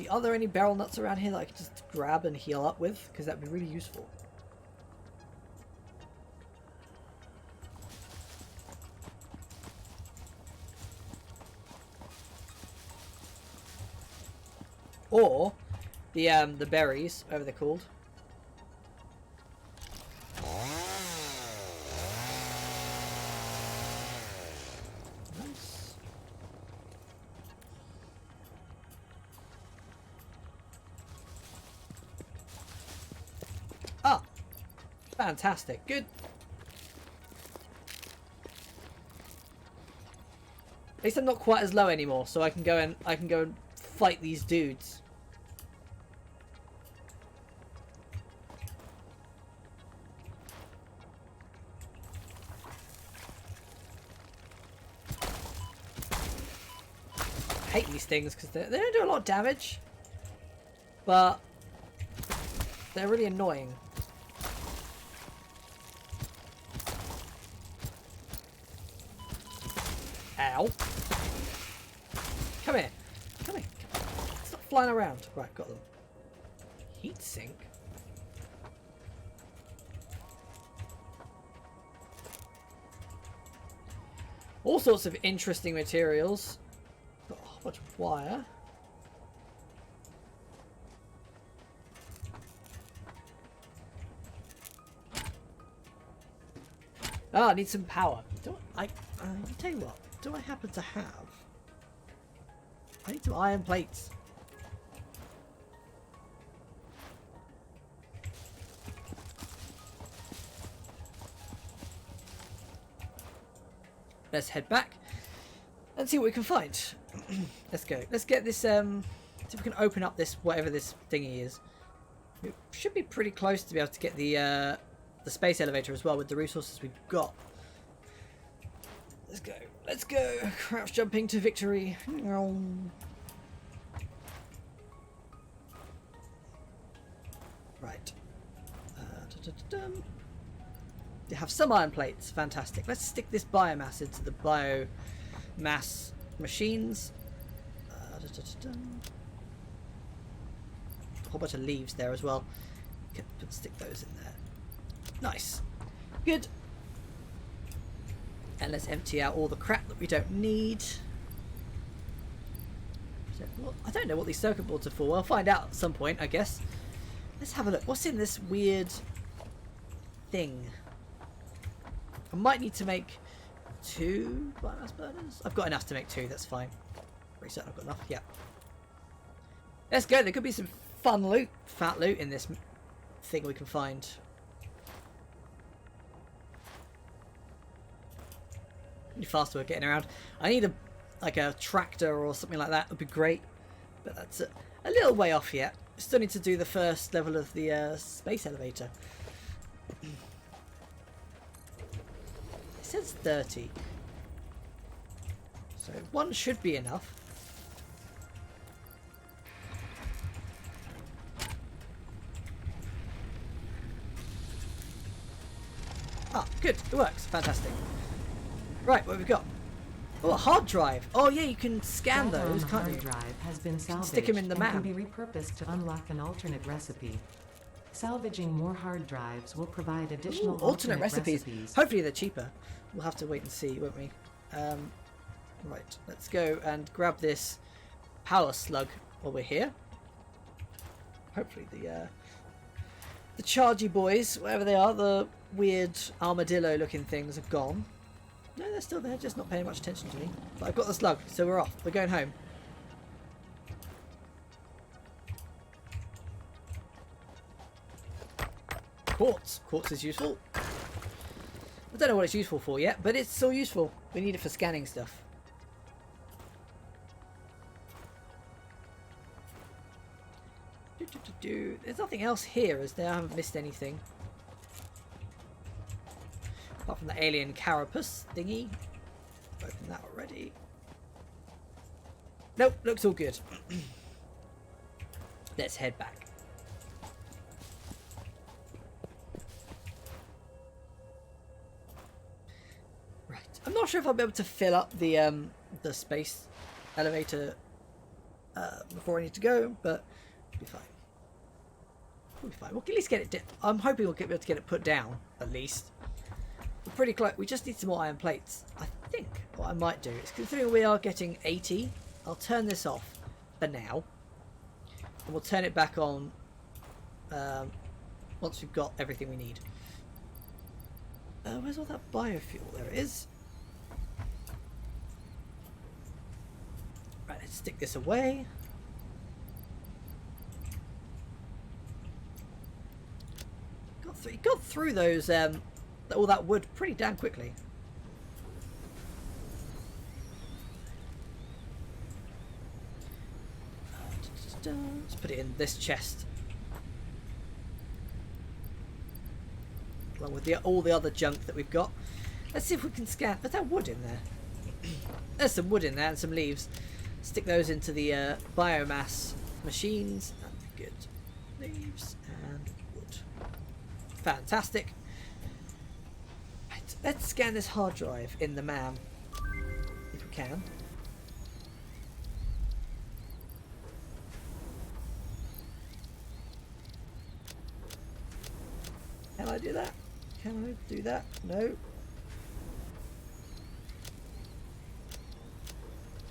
Are there any barrel nuts around here that I could just grab and heal up with? Because that would be really useful. Or the berries, whatever they're called. Nice. Ah, fantastic. Good. At least I'm not quite as low anymore, so I can go and fight these dudes. I hate these things because they don't do a lot of damage, but they're really annoying. Ow. Come here. flying around. Right, got them. Heat sink. All sorts of interesting materials. Got a whole bunch of wire. Ah, I need some power. I tell you what, do I happen to have? I need some iron plates. Let's head back and see what we can find. Let's go. Let's get this, see if we can open up this, whatever this thingy is. It should be pretty close to be able to get the space elevator as well with the resources we've got. Let's go. Let's go. Crouch jumping to victory. Right. They have some iron plates. Fantastic. Let's stick this biomass into the biomass machines. A whole bunch of leaves there as well. Let's stick those in there. Nice. Good. And let's empty out all the crap that we don't need. I don't know what these circuit boards are for. We'll find out at some point, I guess. Let's have a look. What's in this weird thing? I might need to make 2 biomass burners. I've got enough to make 2. That's fine. Pretty certain I've got enough. Yeah. Let's go. There could be some fun loot, fat loot in this thing we can find. Pretty fast we're getting around. I need a tractor or something like that. Would be great, but that's a little way off yet. Still need to do the first level of the space elevator. It says 30, so 1 should be enough. Ah, good. It works. Fantastic. Right, what have we got? Oh, a hard drive. Oh yeah, you can scan Data those, on the can't hard you? drive has been salvaged Stick 'em in the and map. can be repurposed to unlock an alternate recipe. Salvaging more hard drives will provide additional Alternate recipes. Hopefully they're cheaper. We'll have to wait and see, won't we? Right, let's go and grab this power slug while we're here. Hopefully the chargy boys, whatever they are, the weird armadillo looking things are gone. No, they're still there, just not paying much attention to me. But I've got the slug, so we're off. We're going home. Quartz. Quartz is useful. I don't know what it's useful for yet, but it's still useful. We need it for scanning stuff. There's nothing else here, is there? I haven't missed anything. Apart from the alien carapace thingy. I've opened that already. Nope, looks all good. Let's head back. Right. I'm not sure if I'll be able to fill up the space elevator before I need to go, but it'll be fine. We'll be fine. We'll at least get it. I'm hoping we'll be able to get it put down at least. We're pretty close. We just need some more iron plates. I think what I might do is, considering we are getting 80, I'll turn this off for now, and we'll turn it back on once we've got everything we need. Where's all that biofuel? There it is. Right, let's stick this away. Got through those all that wood pretty damn quickly. Let's put it in this chest, along with all the other junk that we've got. Let's see if we can scan. Is there wood in there? There's some wood in there and some leaves. Stick those into the biomass machines. That'd be good. Leaves and wood. Fantastic. Right, let's scan this hard drive in the MAM if we can. Can I do that? Can I do that? No.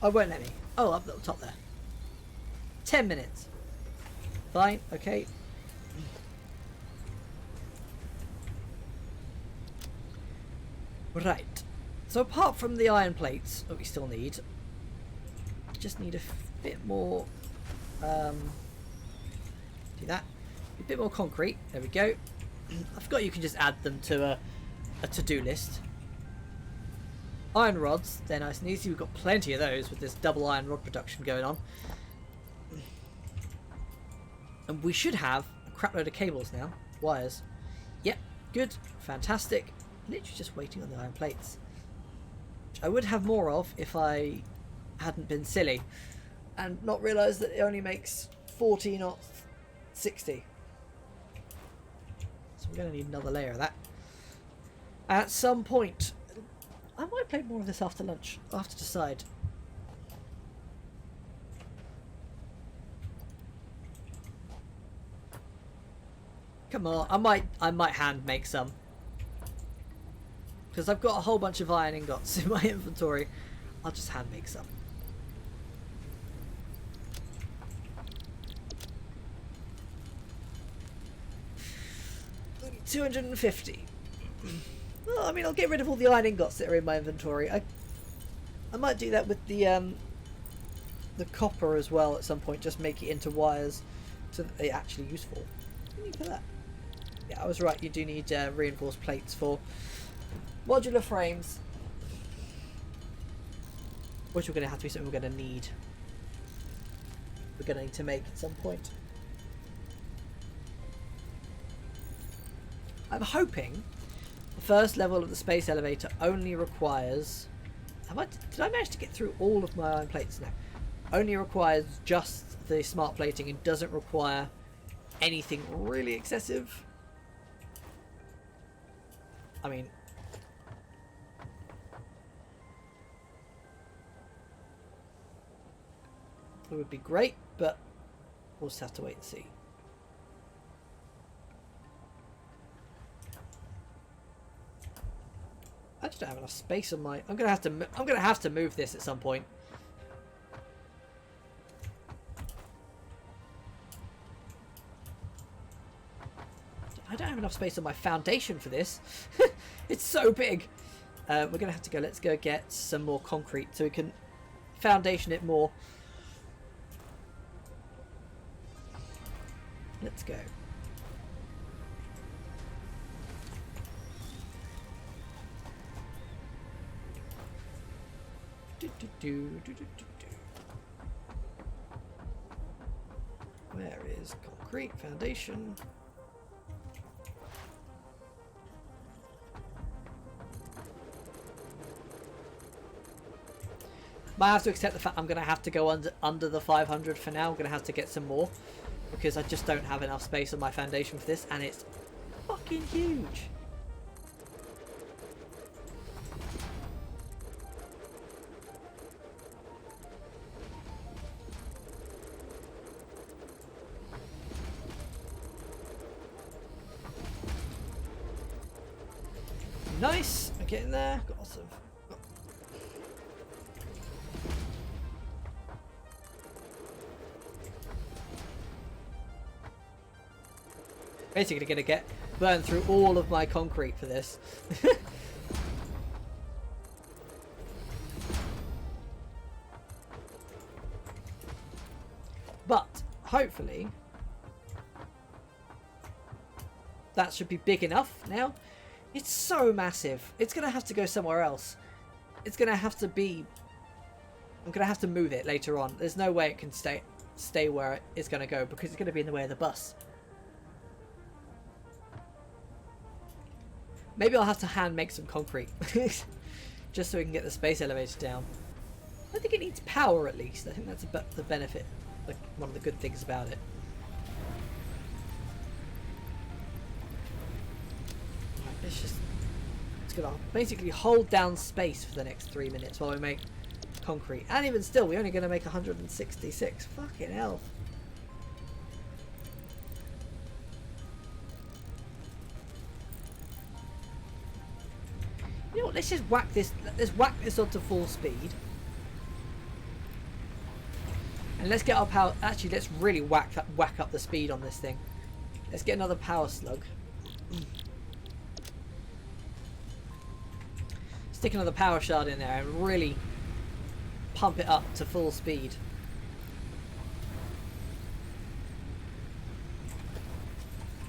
Oh, it won't let me. Oh, up at the top there. 10 minutes. Fine, okay. Right. So apart from the iron plates that we still need, we just need a bit more, do that. A bit more concrete. There we go. I forgot you can just add them to a to-do list. Iron rods, they're nice and easy. We've got plenty of those with this double iron rod production going on. And we should have a crap load of cables now. Wires. Yep, good. Fantastic. Literally just waiting on the iron plates. Which I would have more of if I hadn't been silly. And not realised that it only makes 40, not 60. So we're going to need another layer of that. At some point, I might play more of this after lunch. I'll have to decide. Come on, I might hand make some. Because I've got a whole bunch of iron ingots in my inventory. I'll just hand make some. $250. Well, I mean, I'll get rid of all the iron ingots that are in my inventory. I might do that with the copper as well at some point. Just make it into wires so that they're actually useful. What do you need for that? Yeah, I was right. You do need reinforced plates for modular frames, which we're going to have to be something we're going to need. We're going to need to make at some point. I'm hoping the first level of the space elevator only requires... Did I manage to get through all of my iron plates now? Only requires just the smart plating and doesn't require anything really excessive. I mean... it would be great, but we'll just have to wait and see. I just don't have enough space on my... I'm gonna have to move this at some point. I don't have enough space on my foundation for this. It's so big. We're gonna have to go. Let's go get some more concrete so we can foundation it more. Let's go. Where is concrete foundation? Might have to accept the fact I'm going to have to go under the 500 for now. I'm going to have to get some more because I just don't have enough space on my foundation for this, and it's fucking huge. Nice, I'm getting there. Got lots of... Basically going to burn through all of my concrete for this. But hopefully that should be big enough now. It's so massive. It's going to have to go somewhere else. It's going to have to be... I'm going to have to move it later on. There's no way it can stay where it's going to go because it's going to be in the way of the bus. Maybe I'll have to hand make some concrete. Just so we can get the space elevator down. I think it needs power at least. I think that's the benefit. Like one of the good things about it. It's gonna basically hold down space for the next 3 minutes while we make concrete. And even still, we're only gonna make 166. Fucking hell. You know what, let's just whack this. Let's whack this onto full speed. And let's get our power. Actually, let's really whack up the speed on this thing. Let's get another power slug. Stick another power shard in there and really pump it up to full speed.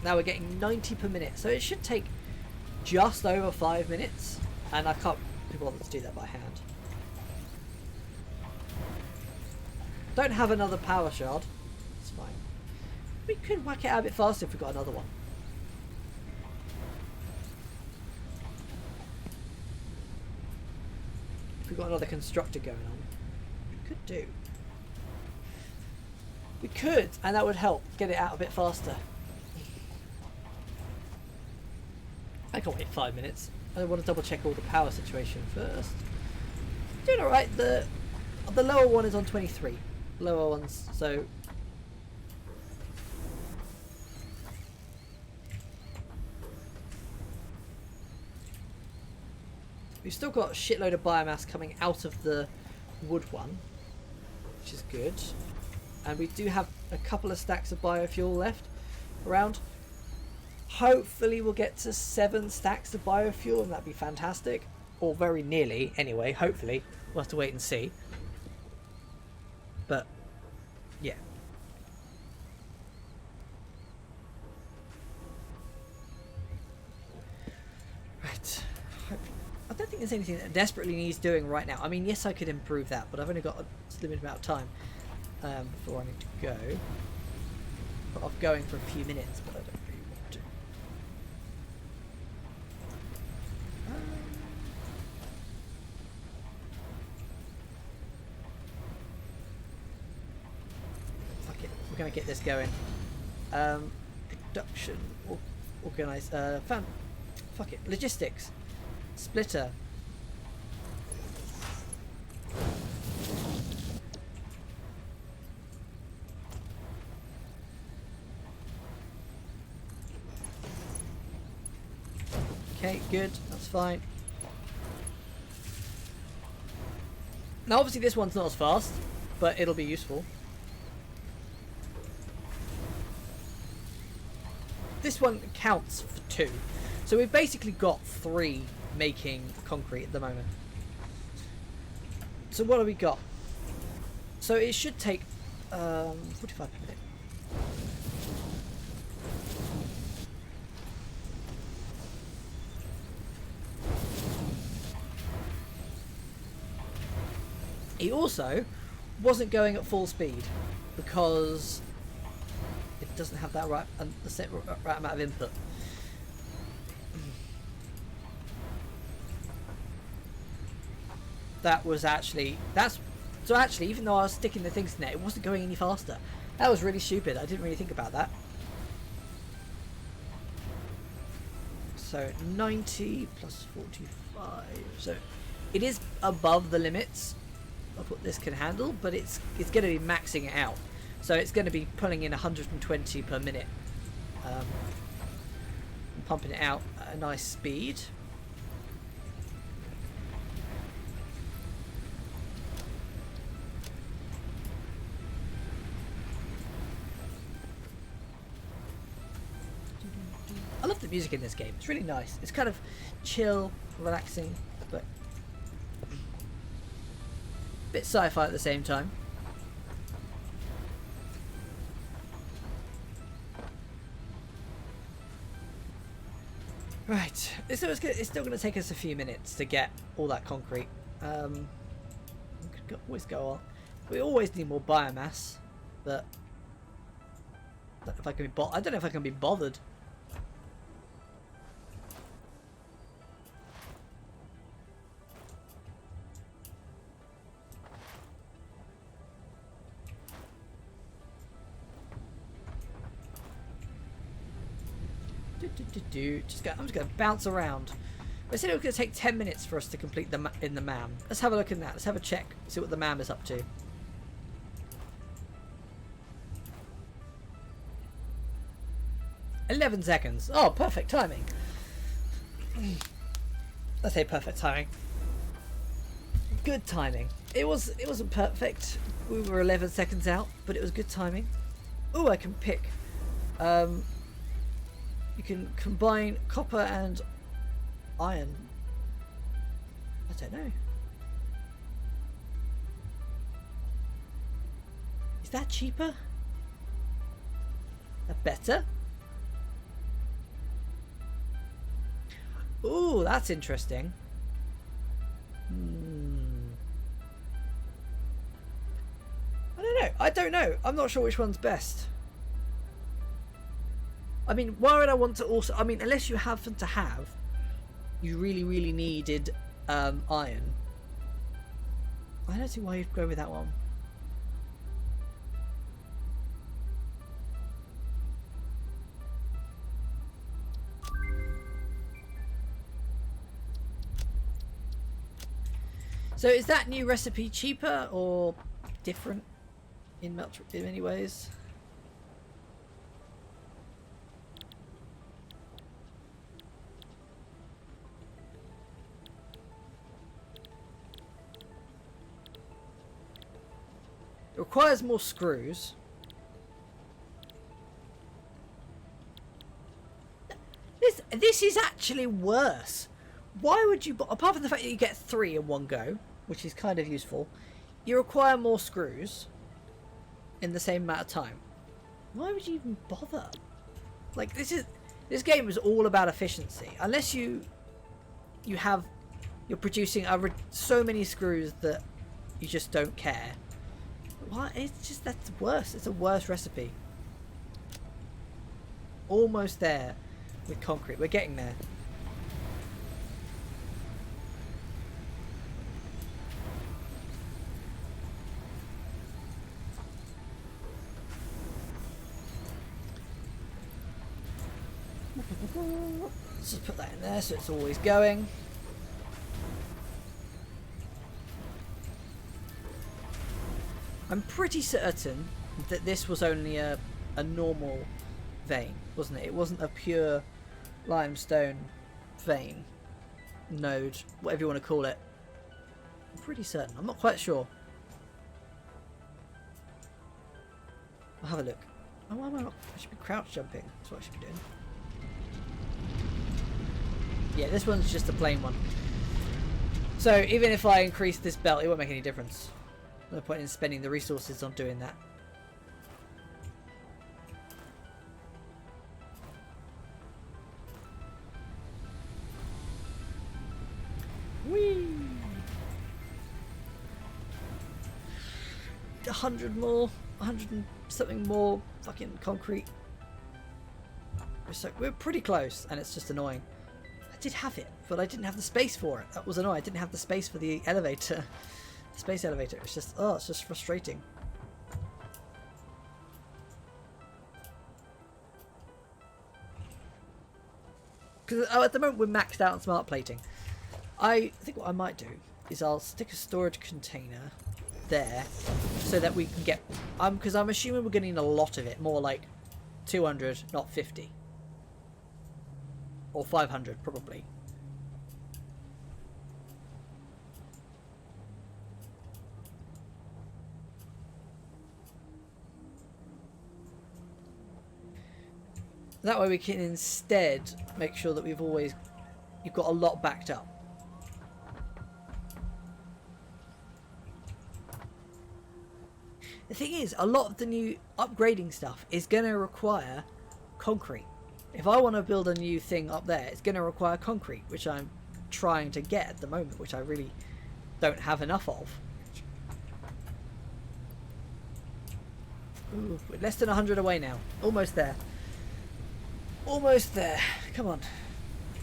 Now we're getting 90 per minute, so it should take just over 5 minutes, and I can't be bothered to do that by hand. Don't have another power shard. It's fine. We could whack it out a bit faster if we got another one. If we got another constructor going on, we could do. We could, and that would help get it out a bit faster. I can wait 5 minutes. I want to double check all the power situation first. Doing alright. The lower one is on 23. Lower ones, so we've still got a shitload of biomass coming out of the wood one, which is good. And we do have a couple of stacks of biofuel left around. Hopefully we'll get to 7 stacks of biofuel, and that'd be fantastic. Or very nearly, anyway, hopefully. We'll have to wait and see. But, yeah. Right. I don't think there's anything that desperately needs doing right now. I mean, yes, I could improve that, but I've only got a limited amount of time before I need to go. But I'm going for a few minutes, but I don't really want to. Fuck it, we're going to get this going. Production, organize, fuck it, logistics, splitter. Okay, good, that's fine. Now obviously this one's not as fast, but it'll be useful. This one counts for 2. So we've basically got 3 making concrete at the moment. So what have we got? So it should take 45 per minute. He also wasn't going at full speed because it doesn't have that right amount of input. That was actually so actually, even though I was sticking the things in there, it wasn't going any faster. That was really stupid. I didn't really think about that. So 90 plus 45. So it is above the limits of what this can handle, but it's going to be maxing it out. So it's going to be pulling in 120 per minute, and pumping it out at a nice speed. I love the music in this game. It's really nice. It's kind of chill, relaxing, but a bit sci-fi at the same time. Right, it's still going to take us a few minutes to get all that concrete. We could always go on. We always need more biomass, but I don't know if I can be bothered. I'm just going to bounce around. I said it was going to take 10 minutes for us to complete the MAM. Let's have a look in that. Let's have a check. See what the MAM is up to. "11 seconds. Oh, perfect timing. I say perfect timing. Good timing. It wasn't perfect. We were 11 seconds out, but it was good timing. Oh, I can pick. You can combine copper and iron. I don't know. Is that cheaper? That better? Ooh, that's interesting. I don't know. I'm not sure which one's best. I mean, why would I want to also... I mean, unless you happen to have... You really needed iron. I don't see why you'd go with that one. So is that new recipe cheaper or different in many ways? It requires more screws. This is actually worse. Why would you... Apart from the fact that you get 3 in one go, which is kind of useful, you require more screws in the same amount of time. Why would you even bother? Like, this game is all about efficiency. Unless you're producing so many screws that you just don't care. What? It's just, that's worse. It's a worse recipe. Almost there with concrete. We're getting there. Let's just put that in there so it's always going. I'm pretty certain that this was only a normal vein, wasn't it? It wasn't a pure limestone vein, node, whatever you want to call it. I'm pretty certain. I'm not quite sure. I'll have a look. Oh, why am I not? I should be crouch jumping. That's what I should be doing. Yeah, this one's just a plain one. So even if I increase this belt, it won't make any difference. No point in spending the resources on doing that. Whee! 100 more, 100 and something more fucking concrete. We're pretty close, and it's just annoying. I did have it, but I didn't have the space for it. That was annoying. I didn't have the space for the elevator. The space elevator. It's just, oh, it's just frustrating. Because at the moment we're maxed out on smart plating. I think what I might do is I'll stick a storage container there so that we can get... because I'm assuming we're going to need a lot of it. More like 200, not 50. Or 500, probably. That way we can instead make sure that you've got a lot backed up. The thing is, a lot of the new upgrading stuff is going to require concrete. If I want to build a new thing up there, it's going to require concrete, which I'm trying to get at the moment, which I really don't have enough of. Ooh, we're less than 100 away now. Almost there. Almost there. Come on.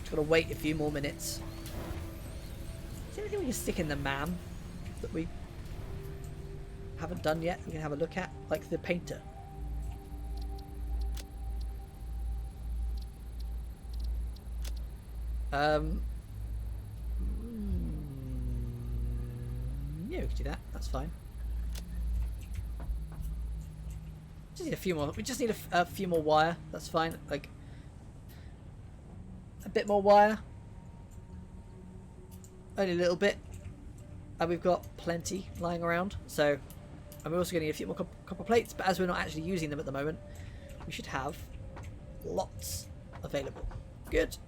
Just got to wait a few more minutes. Is there anything we can stick in the MAM that we haven't done yet? We can have a look at, like the painter. Yeah, we can do that. That's fine. Just need a few more. We just need a few more wire. That's fine. Like a bit more wire. only a little bit. And we've got plenty lying around. So, and we're also going to need a few more copper plates. But as we're not actually using them at the moment, we should have lots available. Good.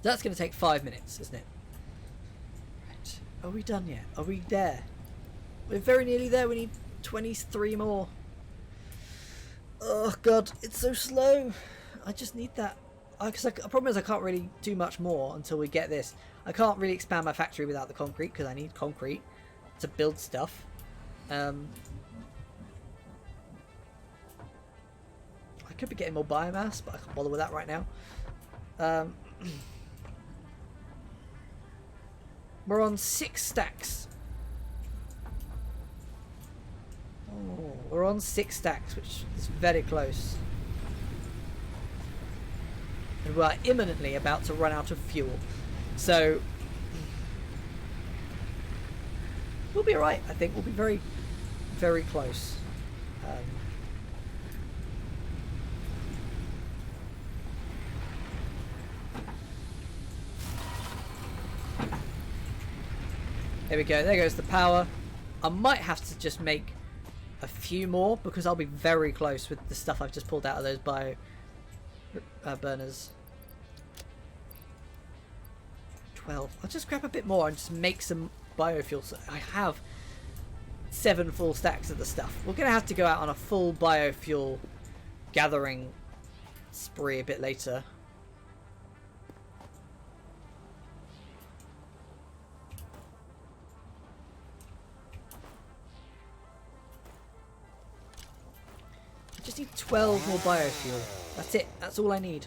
That's going to take 5 minutes, isn't it? Right. Are we done yet? Are we there? We're very nearly there. We need 23 more. Oh, God. It's so slow. I just need that. Because the problem is I can't really do much more until we get this. I can't really expand my factory without the concrete because I need concrete to build stuff. I could be getting more biomass, but I can't bother with that right now. We're on 6 stacks. Oh, we're on 6 stacks, which is very close. And we are imminently about to run out of fuel. So, we'll be alright, I think. We'll be very, very close. There we go. There goes the power. I might have to just make a few more because I'll be very close with the stuff I've just pulled out of those bio burners. 12. I'll just grab a bit more and just make some biofuel. So I have 7 full stacks of the stuff. We're going to have to go out on a full biofuel gathering spree a bit later. I just need 12 more biofuel. That's it. That's all I need.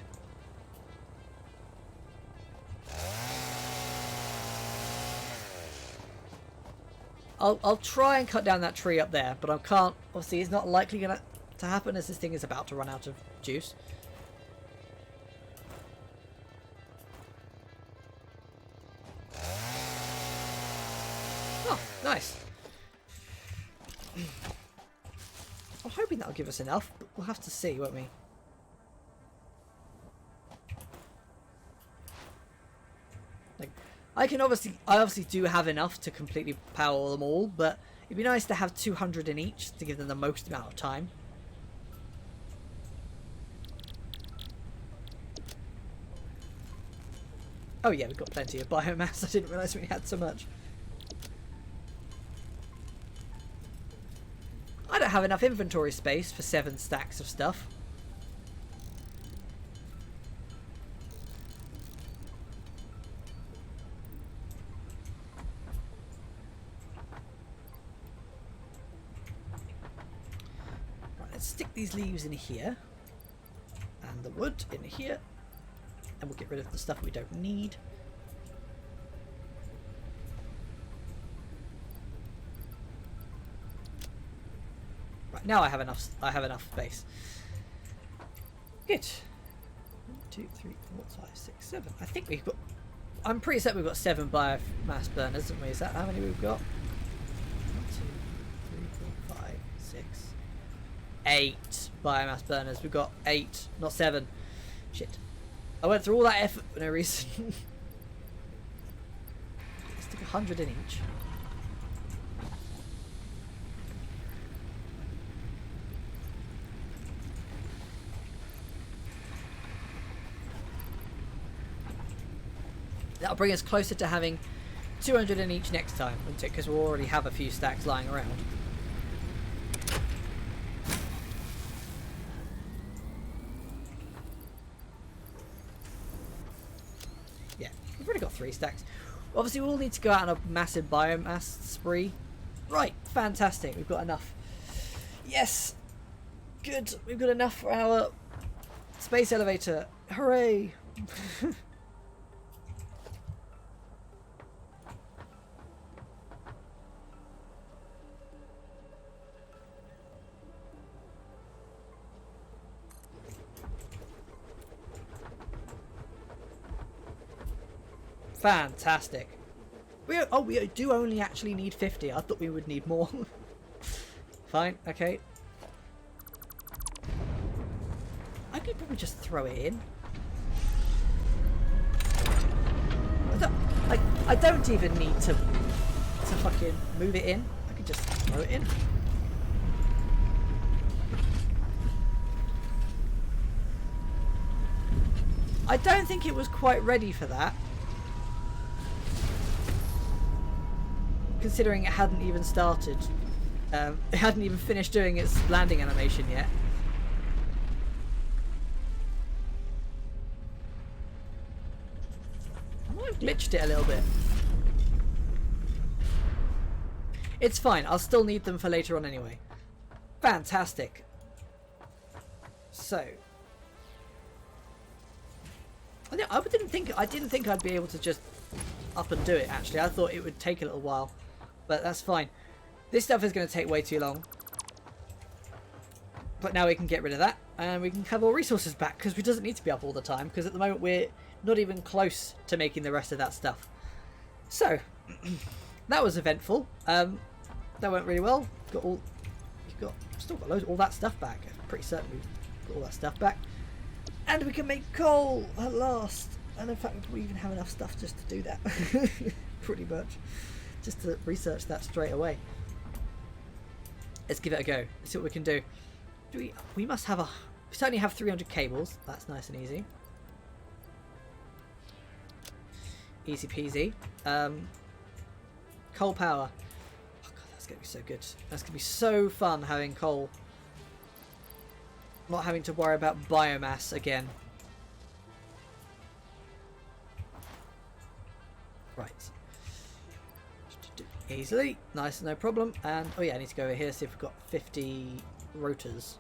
I'll try and cut down that tree up there, but I can't. Obviously, it's not likely going to happen as this thing is about to run out of juice. Oh, nice. I'm hoping that'll give us enough, but we'll have to see, won't we? Like, I obviously do have enough to completely power them all, but it'd be nice to have 200 in each to give them the most amount of time. Oh yeah, we've got plenty of biomass. I didn't realise we had so much. I don't have enough inventory space for 7 stacks of stuff. Right, let's stick these leaves in here. And the wood in here. And we'll get rid of the stuff we don't need. Now I have enough. I have enough space. Good. 1, 2, 3, 4, 5, 6, 7. I think we've got. I'm pretty certain we've got 7 biomass burners, haven't we? Is that how many we've got? 1, 2, 3, 4, 5, 6, 8 biomass burners. We've got 8, not 7. Shit. I went through all that effort for no reason. Let's stick 100 in each. That'll bring us closer to having 200 in each next time, won't it? Because we'll already have a few stacks lying around. Yeah, we've already got 3 stacks. Obviously, we'll need to go out on a massive biomass spree. Right, fantastic. We've got enough. Yes! Good. We've got enough for our space elevator. Hooray! Fantastic. We do only actually need 50. I thought we would need more. Fine, okay. I could probably just throw it in. Like, I don't even need to fucking move it in. I can just throw it in. I don't think it was quite ready for that. Considering it hadn't even started. It hadn't even finished doing its landing animation yet. I might have glitched it a little bit. It's fine. I'll still need them for later on anyway. Fantastic. So. I didn't think I'd be able to just up and do it, actually. I thought it would take a little while. But that's fine. This stuff is going to take way too long. But now we can get rid of that. And we can have our resources back. Because we doesn't need to be up all the time. Because at the moment we're not even close to making the rest of that stuff. So. That was eventful. That went really well. Still got loads all that stuff back. I'm pretty certain we've got all that stuff back. And we can make coal at last. And in fact, we even have enough stuff just to do that. Pretty much. Just to research that straight away. Let's give it a go. Let's see what we can do. We must have we certainly have 300 cables. That's nice and easy. Easy peasy. Coal power. Oh god, that's going to be so good. That's going to be so fun having coal. Not having to worry about biomass again. Right. Easily. Nice, no problem. And, oh yeah, I need to go over here, see if we've got 50 rotors.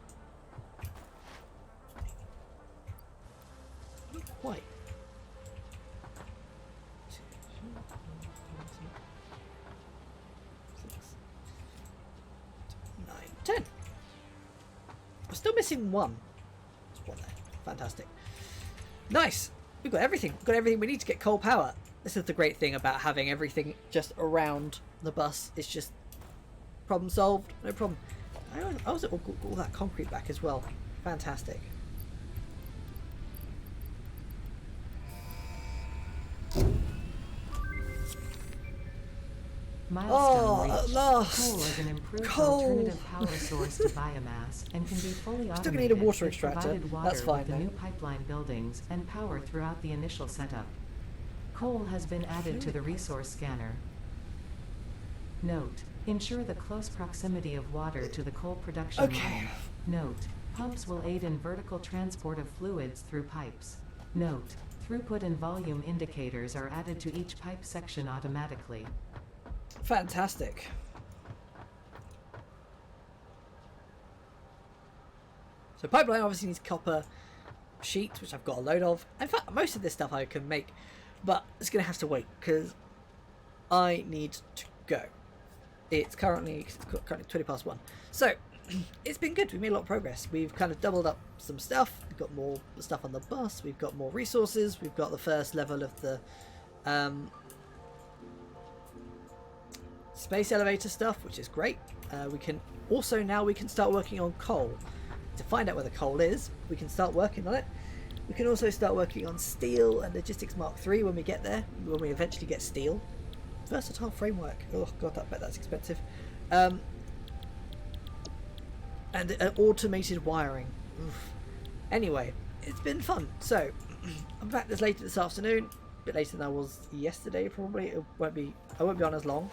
Not quite. 9, 10. We're still missing one. There's one there. Fantastic. Nice. We've got everything. We've got everything we need to get coal power. This is the great thing about having everything just around the bus. It's just problem solved. No problem. I was all that concrete back as well. Fantastic. Milestone reached. At last. Coal is an improved alternative power source to biomass and can be fully automated. Still gonna need a water if extractor. provided water That's fine with the though. new pipeline buildings and power throughout the initial setup. Coal has been added to the resource scanner. Note: ensure the close proximity of water to the coal production line. Note: pumps will aid in vertical transport of fluids through pipes. Note: throughput and volume indicators are added to each pipe section automatically. Fantastic. So pipeline obviously needs copper sheet, which I've got a load of. In fact, most of this stuff I can make, but it's going to have to wait because I need to go. It's currently 20 past 1. So it's been good. We've made a lot of progress. We've kind of doubled up some stuff. We've got more stuff on the bus. We've got more resources. We've got the first level of the space elevator stuff, which is great. We can also now start working on coal. To find out where the coal is, we can start working on it. We can also start working on steel and logistics Mark III when we get there, when we eventually get steel. Versatile framework. Oh god, I bet that's expensive. And automated wiring. Oof. Anyway, it's been fun. So I'm back this later this afternoon. A bit later than I was yesterday, probably. I won't be on as long.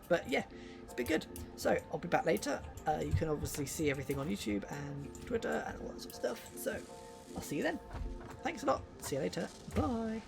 But yeah, it's been good. So I'll be back later. You can obviously see everything on YouTube and Twitter and all that sort of stuff. So I'll see you then. Thanks a lot. See you later. Bye.